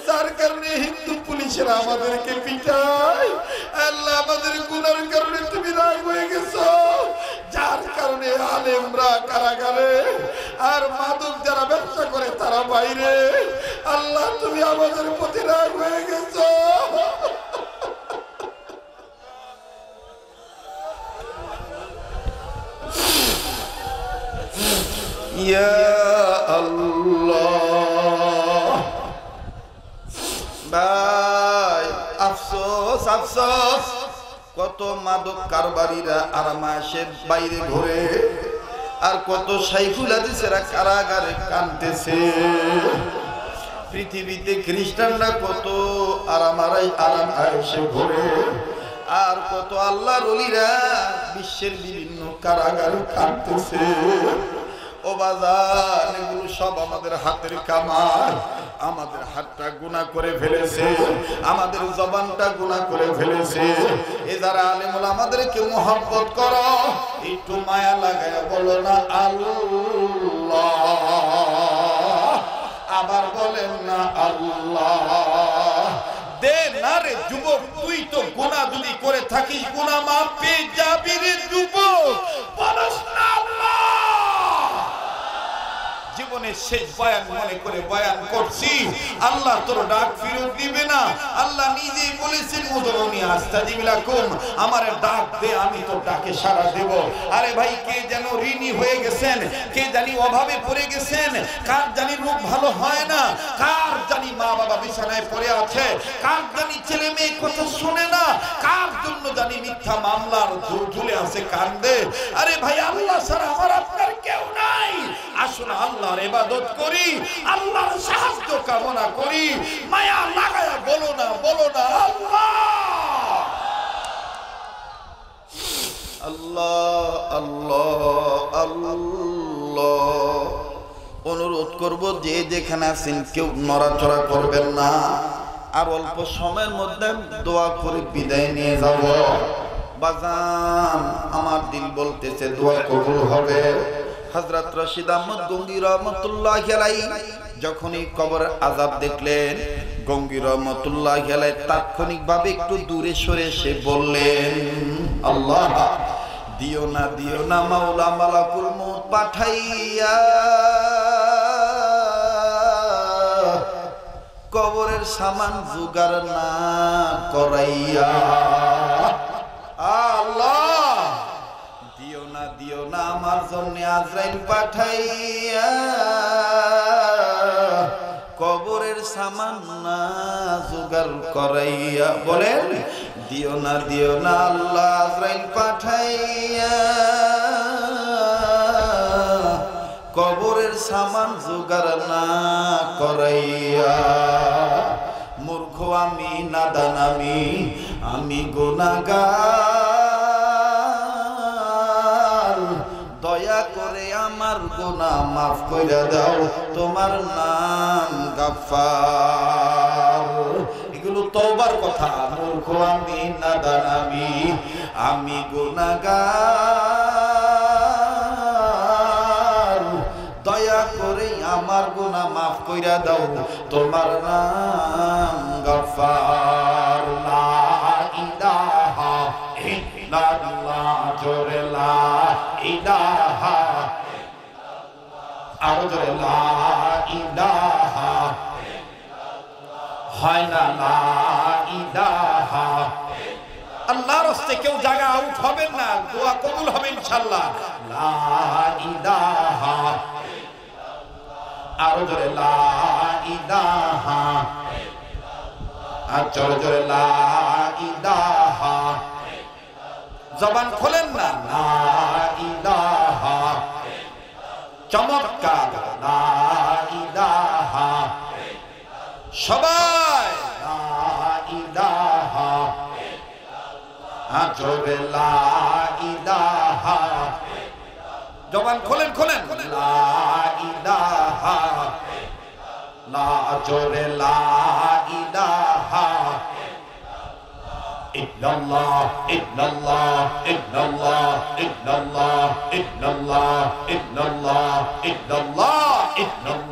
যার কারণে হিন্দু পুলিশেরা আমাদেরকে পিটায়। আল্লাহ আমাদের গুনার কারণে তুমি রাগ হয়ে গেছো, যার কারণে আলেমরা কারাগারে আর মাদক যারা ব্যবসা করে তারা বাইরে। আল্লাহ তুমি আমাদের প্রতি রাগ হয়ে গেছো। ইয়া আল্লাহ। ভাই আফসোস আফসোস, কত মাদক কারবারিরা আরামাসের বাইরে ঘুরে, আর কত শাইখুল হাদিসেরা কারাগারে কাঁদতেছে। পৃথিবীতে খ্রিস্টানরা কত আরামাসে ঘুরে, আর কত আল্লাহর ওলিরা বিশ্বের বিভিন্ন কারাগারে কাঁদতেছে। ও বাজার, এগুলো সব আমাদের হাতের কামাল। আমাদের হাতটা গুনাহ করে ফেলেছে, আমাদের জবানটা গুনাহ করে ফেলেছে। এ যারা আলেমুল আমাদেরকে মোহাব্বত করো, একটু মায়া লাগায় বলো না আল্লাহ, আবার বলেন না আল্লাহ। দে না রে যুবক, তুই তো গুনাহ যদি করে থাকিস গুনাহ মাফ পেয়ে যাবি রে যুবক, বলস না আল্লাহ। জীবনের শেষ বয়ান মনে করে বয়ান করছি, আল্লাহ তোর ডাক ফিরত দিবে না। আল্লাহ নিজেই বলেছেন উদউনি আস্তাজিব লাকুম, আমারে ডাক দে আমি তোর ডাকে সাড়া দেব। আরে ভাই, কে যেন ঋণী হয়ে গেছেন, কে জানি অভাবে পড়ে গেছেন, কার জানি রোগ ভালো হয় না, কার জানি মা বাবা বিছানায় পড়ে আছে, কার জানি ছেলে মেয়ে কথা শুনে না, কার জন্য জানি মিথ্যা মামলার ঝুলে আছে কান্দে। আরে ভাই, আল্লাহ ছাড়া আমার আপনার কেউ নাই। আসুন আল্লাহর ইবাদত করি, আল্লাহর সাহায্য কামনা করি, মায়া লাগায়া বলো না আল্লাহ আল্লাহ আল্লাহ আল্লাহ। অনুরোধ করব যে যেখানে আছেন কেউ নড়াচড়া করবেন না, আর অল্প সময়ের মধ্যে দোয়া করে বিদায় নিয়ে যাব। বাজান, আমার দিল বলতেছে দোয়া কবুল হবে। হযরত রশিদ আহমদ গঙ্গী রহমাতুল্লাহি আলাইহি যখনই কবর আযাব দেখলেন, গঙ্গী রহমাতুল্লাহি আলাইহি তাৎক্ষণিকভাবে একটু দূরে সরে এসে বললেন, আল্লাহ দিও না মাওলা মালাকুল মউত পাঠাইয়া কবরের সামান জোগাড় না করাইয়া। আল্লাহ দিও না আমার জন্য আজরাইল পাঠাইয়া কবরের সামান না জোগাড় করাইয়া। বলেন, দিও না আল্লাহ আজরাইল পাঠাইয়া কবরের সামান জোগাড় না করাইয়া। মূর্খ আমি, নাদান আমি গুনাহগার, দয়া করে আমার গুনাহ মাফ কইরা দাও, তোমার নাম গাফফার। এগুলো তওবার কথা। মূর্খ আমি, নাদান আমি গুনাহগার, দয়া করে আমার গুনাহ মাফ কইরা দাও, তোমার নাম গাফফার। লা ইলাহা ইল্লাল্লাহ, জোরে লা ইলাহা, আরো জোরে লা ইলাহা, হয় না লা ইলাহা। আল্লাহর রাস্তায় কেউ জায়গা আউট হবেন না, দোয়া কবুল হবে ইনশাআল্লাহ। লা ইলাহা, আরো জোরে লা ইলাহা, আর জোরে লা ইলাহা। জবান খোলেন না, লা ইলাহা। চমৎকার, লা ইলাহা। সবাই লা ইলাহা, আর জোরে লা ইলাহা। জবান খোলেন লা ইলাহা, লা জোরে লা ইলাহা ইল্লাল্লাহ ইল্লাল্লাহ ইল্লাল্লাহ ইল্লাল্লাহ ইল্লাল্লাহ ইল্লাল্লাহ ইল্লাল্লাহ ইল্লাল্লাহ।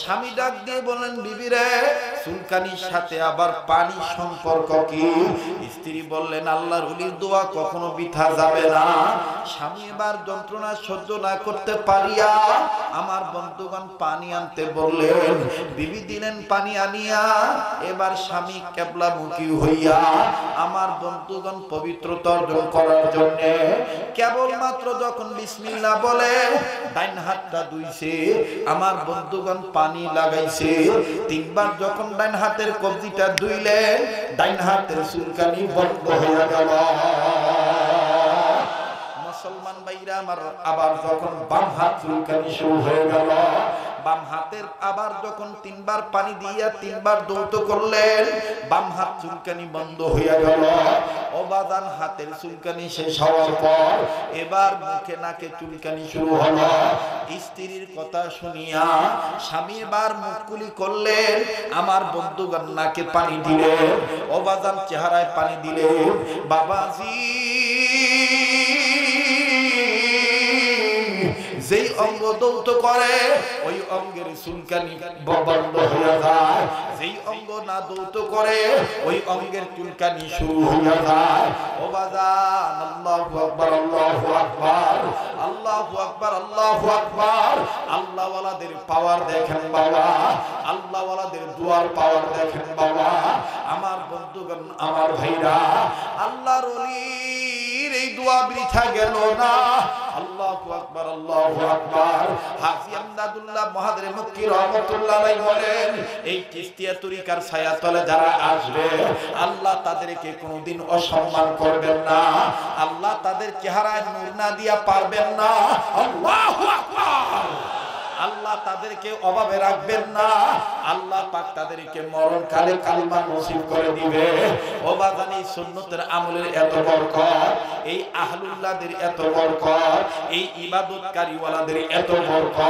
স্বামী ডাক দিয়ে বলেন, বিবি রে, চুলকানির সাথে আবার পানি সম্পর্ক কি? স্ত্রী বললেন, আল্লাহর ওলির দোয়া কখনো বৃথা যাবে না। স্বামী এবার যন্ত্রণা সহ্য না করতে পারিয়া আমার বন্ধুগণ পানি আনতে বললেন। বিবি দিলেন পানি আনিয়া। এবার স্বামী কেবলামুখী হইয়া আমার বন্ধুগণ পবিত্রতা অর্জন করার জন্য কেবলমাত্র যখন বিসমিল্লাহ বলে ডাইন হাতটা ধুইছে, আমার বন্ধুগণ পানি লাগাইছে। তিনবার যখন ডাইন হাতের কবজিটা ধুইলেন, ডাইন হাতের চুলকানি বন্ধ হয়ে গেল। মুসলমান ভাইরা আমার, আবার যখন বাম হাত চুলকানি শুরু হয়ে গেল, বাম হাতের আবার যখন তিনবার পানি দিয়া তিনবার দৌত করলেন, বাম হাত চুলকানি বন্ধ হয়ে গেল। অবাদান হাতের চুলকানি শেষ হওয়ার পর এবার মুখে নাকে চুলকানি শুরু হলো। স্ত্রীর কথা শুনিয়া স্বামী এবার মুখ কুলি করলেন, আমার বন্ধুগণ নাকে পানি দিলেন, অবাদান চেহারায় পানি দিলেন। বাবাজি, যেই অঙ্গ দৌত করে ওই অঙ্গের চুলকানি বন্ধ হয়ে যায়, যেই অঙ্গ না দৌত করে ওই অঙ্গের চুলকানি শুরু হয়ে যায়। ও বাজান, আল্লাহু আকবার, আল্লাহু আকবার, আল্লাহু আকবার, আল্লাহু আকবার। আল্লাহ ওয়ালাদের পাওয়ার দেখেন বাবা, আল্লাহ ওয়ালাদের দুয়ার পাওয়ার দেখেন বাবা। আমার বন্ধুগণ, আমার ভাইরা, আল্লাহর ওলির এই দোয়া বৃথা গেল না। আল্লাহু আকবার, আল্লাহু আকবার। হাজী আমদাদুল্লাহ মহাদরে মক্কি রহমাতুল্লাহ আলাইহি বলেন, এই চিশতিয়া তরিকার ছায়াতলে যারা আসবে আল্লাহ তাদেরকে কোনোদিন অসম্মান করবেন না, আল্লাহ তাদের চেহারায় নূর না দিয়া পারবেন না। আল্লাহু আকবার। আল্লাহ তাদেরকে অভাবে রাখবেন না, আল্লাহ পাক তাদেরকে মরণকালে কালিমা নসিব করে দিবে। ও বাজানি, সুন্নতের আমলের এত বরকত, এই আহলুল্লাহদের এত বরকত, এই ইবাদতকারী ওয়ালাদের এত বরকত।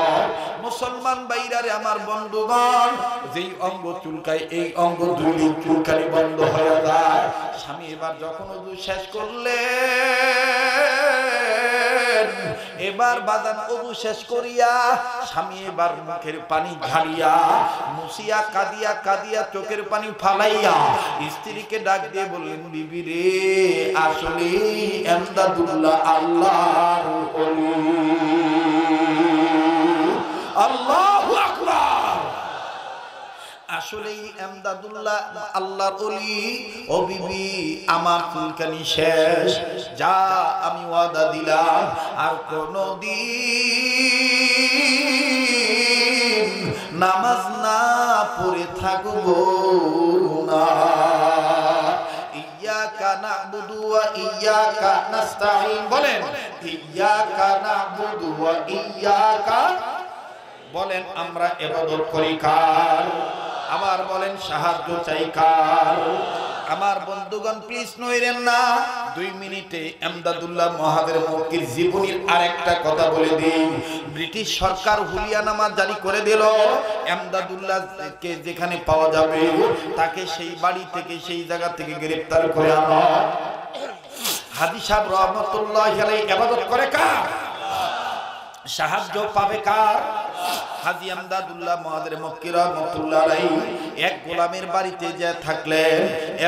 মুসলমান ভাইরারে আমার বন্ধুগণ, যেই অঙ্গ চুলকায় এই অঙ্গ দুই চুলকানি বন্ধ হয়ে যায়। স্বামী এবার যখন ওযু শেষ করলেন, এবার বাজান ওযু শেষ করিয়া স্বামী এবার মুখের পানি ঝাড়িয়া মুছিয়া কাঁদিয়া কাঁদিয়া চোখের পানি ফালাইয়া স্ত্রীকে ডাক দিয়ে বললেন, বিবি রে, আসলে আমদাদুল্লাহ আল্লাহর ওলি। আল্লাহু আকবার। আসলেই আমদাদুল্লাহ আল্লাহর ওলি। ও বিবি, আমার চুলকানি শেষ, যা আমি ওয়াদা দিলাম আর কোনদিন নামাজ না পড়ে থাকবো না। ইয়্যাকা না'বুদু ওয়া ইয়্যাকা নাস্তাঈন। বলেন, ইয়্যাকা না'বুদু ওয়া ইয়্যাকা। বলেন, আমরা ইবাদত করি কার? আবার বলেন, সাহায্য চাই কার? আমার বন্ধুগণ, প্লিজ নইরেন না, 2 মিনিটে আমদাদুল্লাহ মহাদের মক্কির জীবনীর আরেকটা কথা বলে দিই। ব্রিটিশ সরকার হুলিয়া নামা জারি করে দিল, আমদাদুল্লাহকে যেখানে পাওয়া যাবে তাকে সেই বাড়ি থেকে, সেই জায়গা থেকে গ্রেফতার করে আনা। হাজী সাহেব রহমাতুল্লাহি আলাইহি ইবাদত করে কার? সাহায্য পাবে কার? হাজী আমদাদুল্লাহ মহাদের মক্কি রহমাতুল্লাহ আলাইহি এক গোলামের বাড়িতে যে থাকলেন,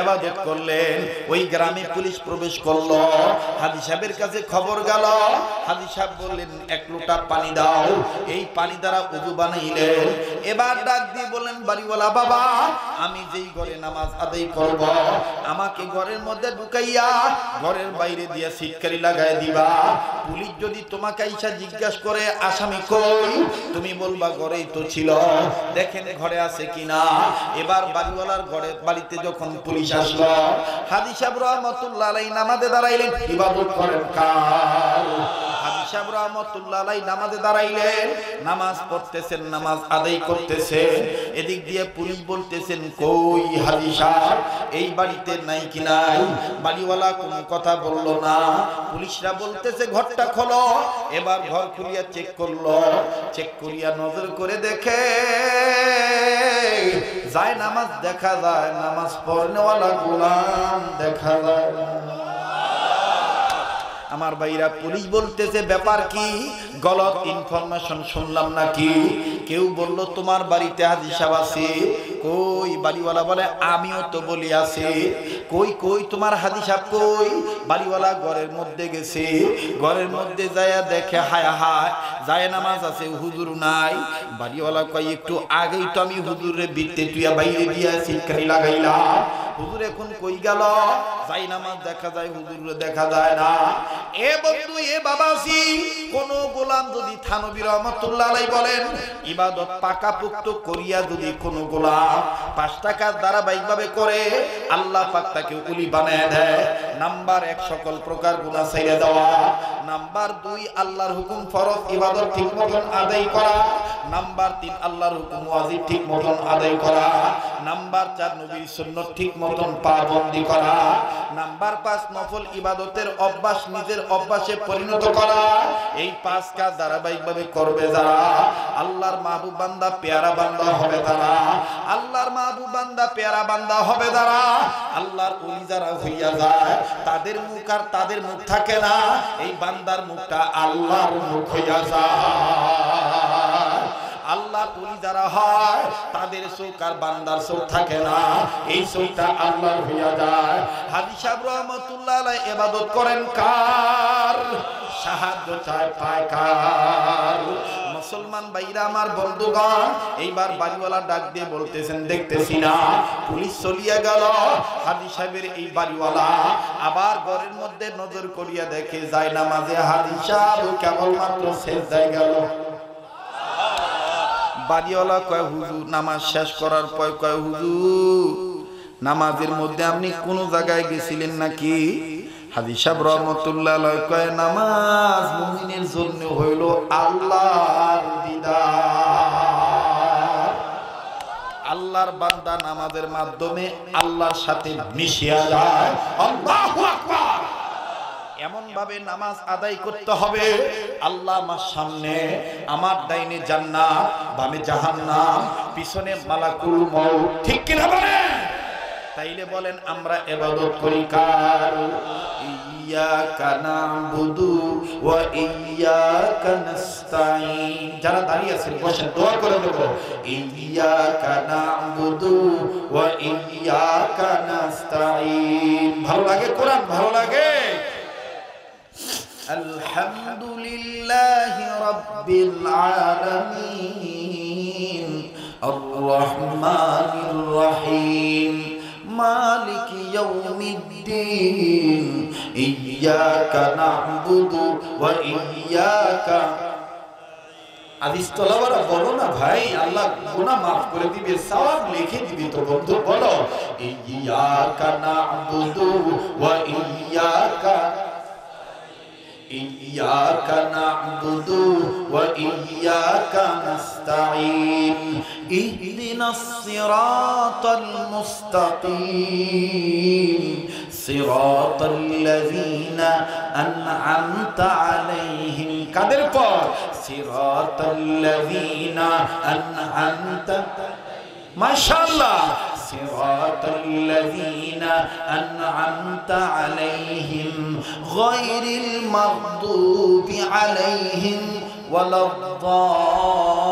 ইবাদত করলেন। ওই গ্রামে পুলিশ প্রবেশ করলো, হাজী সাহেবের কাছে খবর গেল। হাজী সাহেব বললেন, 1 লোটা পানি দাও। এই পানি দ্বারা ওযু বানাইলেন। এবার ডাক দিয়ে বললেন, বাড়িওয়ালা বাবা, আমি যেই ঘরে নামাজ আদায় করব আমাকে ঘরের মধ্যে ঢুকাইয়া ঘরের বাইরে দিয়া সিটকারি লাগায় দিবা। পুলিশ যদি তোমাকে আইসা জিজ্ঞাসা করে আসামি কই, তুমি বলবা ঘরেই তো ছিল, দেখেন ঘরে আছে কিনা। এবার বাড়িওয়ালার ঘরে বাড়িতে যখন পুলিশ আসলো, হাজী সাহেব রহমাতুল্লাহ আলাইহি নামাজে দাঁড়াইলেন। ইবাদত করেন কার? হাজী সাহেব রহমাতুল্লাহ আলাইহি নামাজে দাঁড়াইলেন, নামাজ পড়তেছেন, নামাজ আদায় করতেছেন। এদিক দিয়ে পুলিশ বলতেছেন, কই হাজী সাহেব, এই বাড়িতে নাই কি নাই? বাড়িওয়ালা কোনো কথা বলল না। পুলিশরা বলতেছে, ঘরটা খোলো। এবার ঘর খুলিয়া চেক করলো, চেক করিয়া নজর করে দেখে যায় নামাজ দেখা যায়, নামাজ পড়নেওয়ালা গোলাম দেখা যায় না। আমার ভাইরা পুলিশ বলতেছে ব্যাপার কি, গলত ইনফরমেশন শুনলাম নাকি। কেউ বলল তোমার বাড়িতে হাজী সাহেব আছে, কই বাড়িওয়ালা বলে আমিও তো বলি আছে। কই কই তোমার হাজী সাহেব কই, বাড়িওয়ালা ঘরের মধ্যে গেছে, ঘরের মধ্যে যায়া দেখে হায় হায় যায় নামাজ আছে হুজুর নাই। বাড়িওয়ালা কই একটু আগেই তো আমি হুজুরের বিতে তুইয়া বাইরে দিয়া শিক্ষাই লাগাইলা, হুজুর এখন কই গেল, যাই নামাজ দেখা যায় হুজুর দেখা যায় না। এ বন্ধু এ বাবাজি, কোন গোলাম যদি থানবী রহমাতুল্লাহ আলাইহি বলেন ইবাদত পাকাপোক্ত করিয়া যদি কোন গোলাম 5 টাকা ধারাবাহিকভাবে করে, আল্লাহ পাক তাকে ওলি বানায় দেয়। নাম্বার 1 সকল প্রকার গুনাহ ছাইড়া দেওয়া। নাম্বার 2 আল্লাহর হুকুম ফরজ ইবাদত ঠিক মতন আদায় করা। নাম্বার 3 আল্লাহর হুকুম ওয়াজিব ঠিক মতন আদায় করা। নাম্বার 4 নবীর সুন্নাত ঠিক মতন পাবন্দি করা। নাম্বার 5 নফল ইবাদতের অভ্যাস নিজের অভ্যাসে পরিণত করা। এই 5 কাজ ধারাবাহিকভাবে করবে যারা, আল্লাহর মাহবুব বান্দা পেয়ারা বান্দা হবে তারা, আল্লাহর মাহবুব বান্দা পেয়ারা বান্দা হবে যারা, আল্লাহর ওলি যারা হইয়া যায় তাদের মুখ আর তাদের মুখ থাকে না, এই বান্দার মুখটা আল্লাহর মুখ হইয়া যায়। আল্লাহর ওলি যারা হয় তাদের চোখ আর বান্দার চোখ থাকে না, এই চোখটা আল্লাহর হইয়া যায়। হাজী সাহেব রহমাতুল্লাহ আলাইহি ইবাদত করেন কার, সাহায্য চায় পায় কার। মুসলমান ভাইরা আমার বন্ধুগণ, এইবার বাড়িওয়ালা ডাক দিয়ে বলতেছেন দেখতেছি না, পুলিশ চলিয়া গেল। হাজী সাহেবের এই বাড়িওয়ালা আবার ঘরের মধ্যে নজর করিয়া দেখে যায় নামাজে হাজী সাহেব কেবলমাত্র সেজদায় গেল। বাড়িওয়ালা কয় হুজুর, নামাজ শেষ করার পর কয় হুজুর নামাজের মধ্যে আপনি কোন জায়গায় গেছিলেন নাকি? হাজী সাহেব রহমাতুল্লাহ আলাইহি কয় নামাজ মুমিনের জন্য হইল আল্লাহর দিদার। আল্লাহর বান্দা নামাজের মাধ্যমে আল্লাহর সাথে মিশিয়া যায়। আল্লাহু আকবার। এমন ভাবে নামাজ আদায় করতে হবে, আল্লাহ আমার সামনে, আমার ডাইনে জান্নাত, বামে জাহান্নাম, পিছনে মালাকুল মউত। ঠিক কিনা বলেন? তাইলে বলেন আমরা ইবাদত করি কার? ইয়্যাকা না'বুদু ওয়া ইয়্যাকা নাস্তাঈন। যারা দাঁড়িয়ে আছেন বসেন, দোয়া করে দেব। ইয়্যাকা না'বুদু ওয়া ইয়্যাকা নাস্তাঈন। ভালো লাগে কোরআন? ভালো লাগে? আলহামদুলিল্লাহি রাব্বিল আলামিন আর রহমানির রহিম মালিকি ইয়াউমিদ্দিন ইয়্যাকা না'বুদু ওয়া ইয়্যাকা। হাদিস তোলাবারা বলো না ভাই, আল্লাহ গুনাহ maaf করে দিবে, সওয়াব লিখে দিবে। তো বন্ধু বলো ইয়্যাকা না'বুদু ওয়া ইয়্যাকা, ইয়্যাকা না'বুদু ওয়া ইয়্যাকা নাস্তাঈন ইহদিনাস সিরাতাল মুস্তাকিম সিরাতাল লাযীনা আন'আমতা আলাইহিম। কাদের পর? সিরাতাল লাযীনা আন'আমতা, মাশাআল্লাহ, সিরাতাল লাযীনা আন'আমতা আলাইহিম গায়রিল মাগদুবি আলাইহিম ওয়ালাদ-দাল্লিন।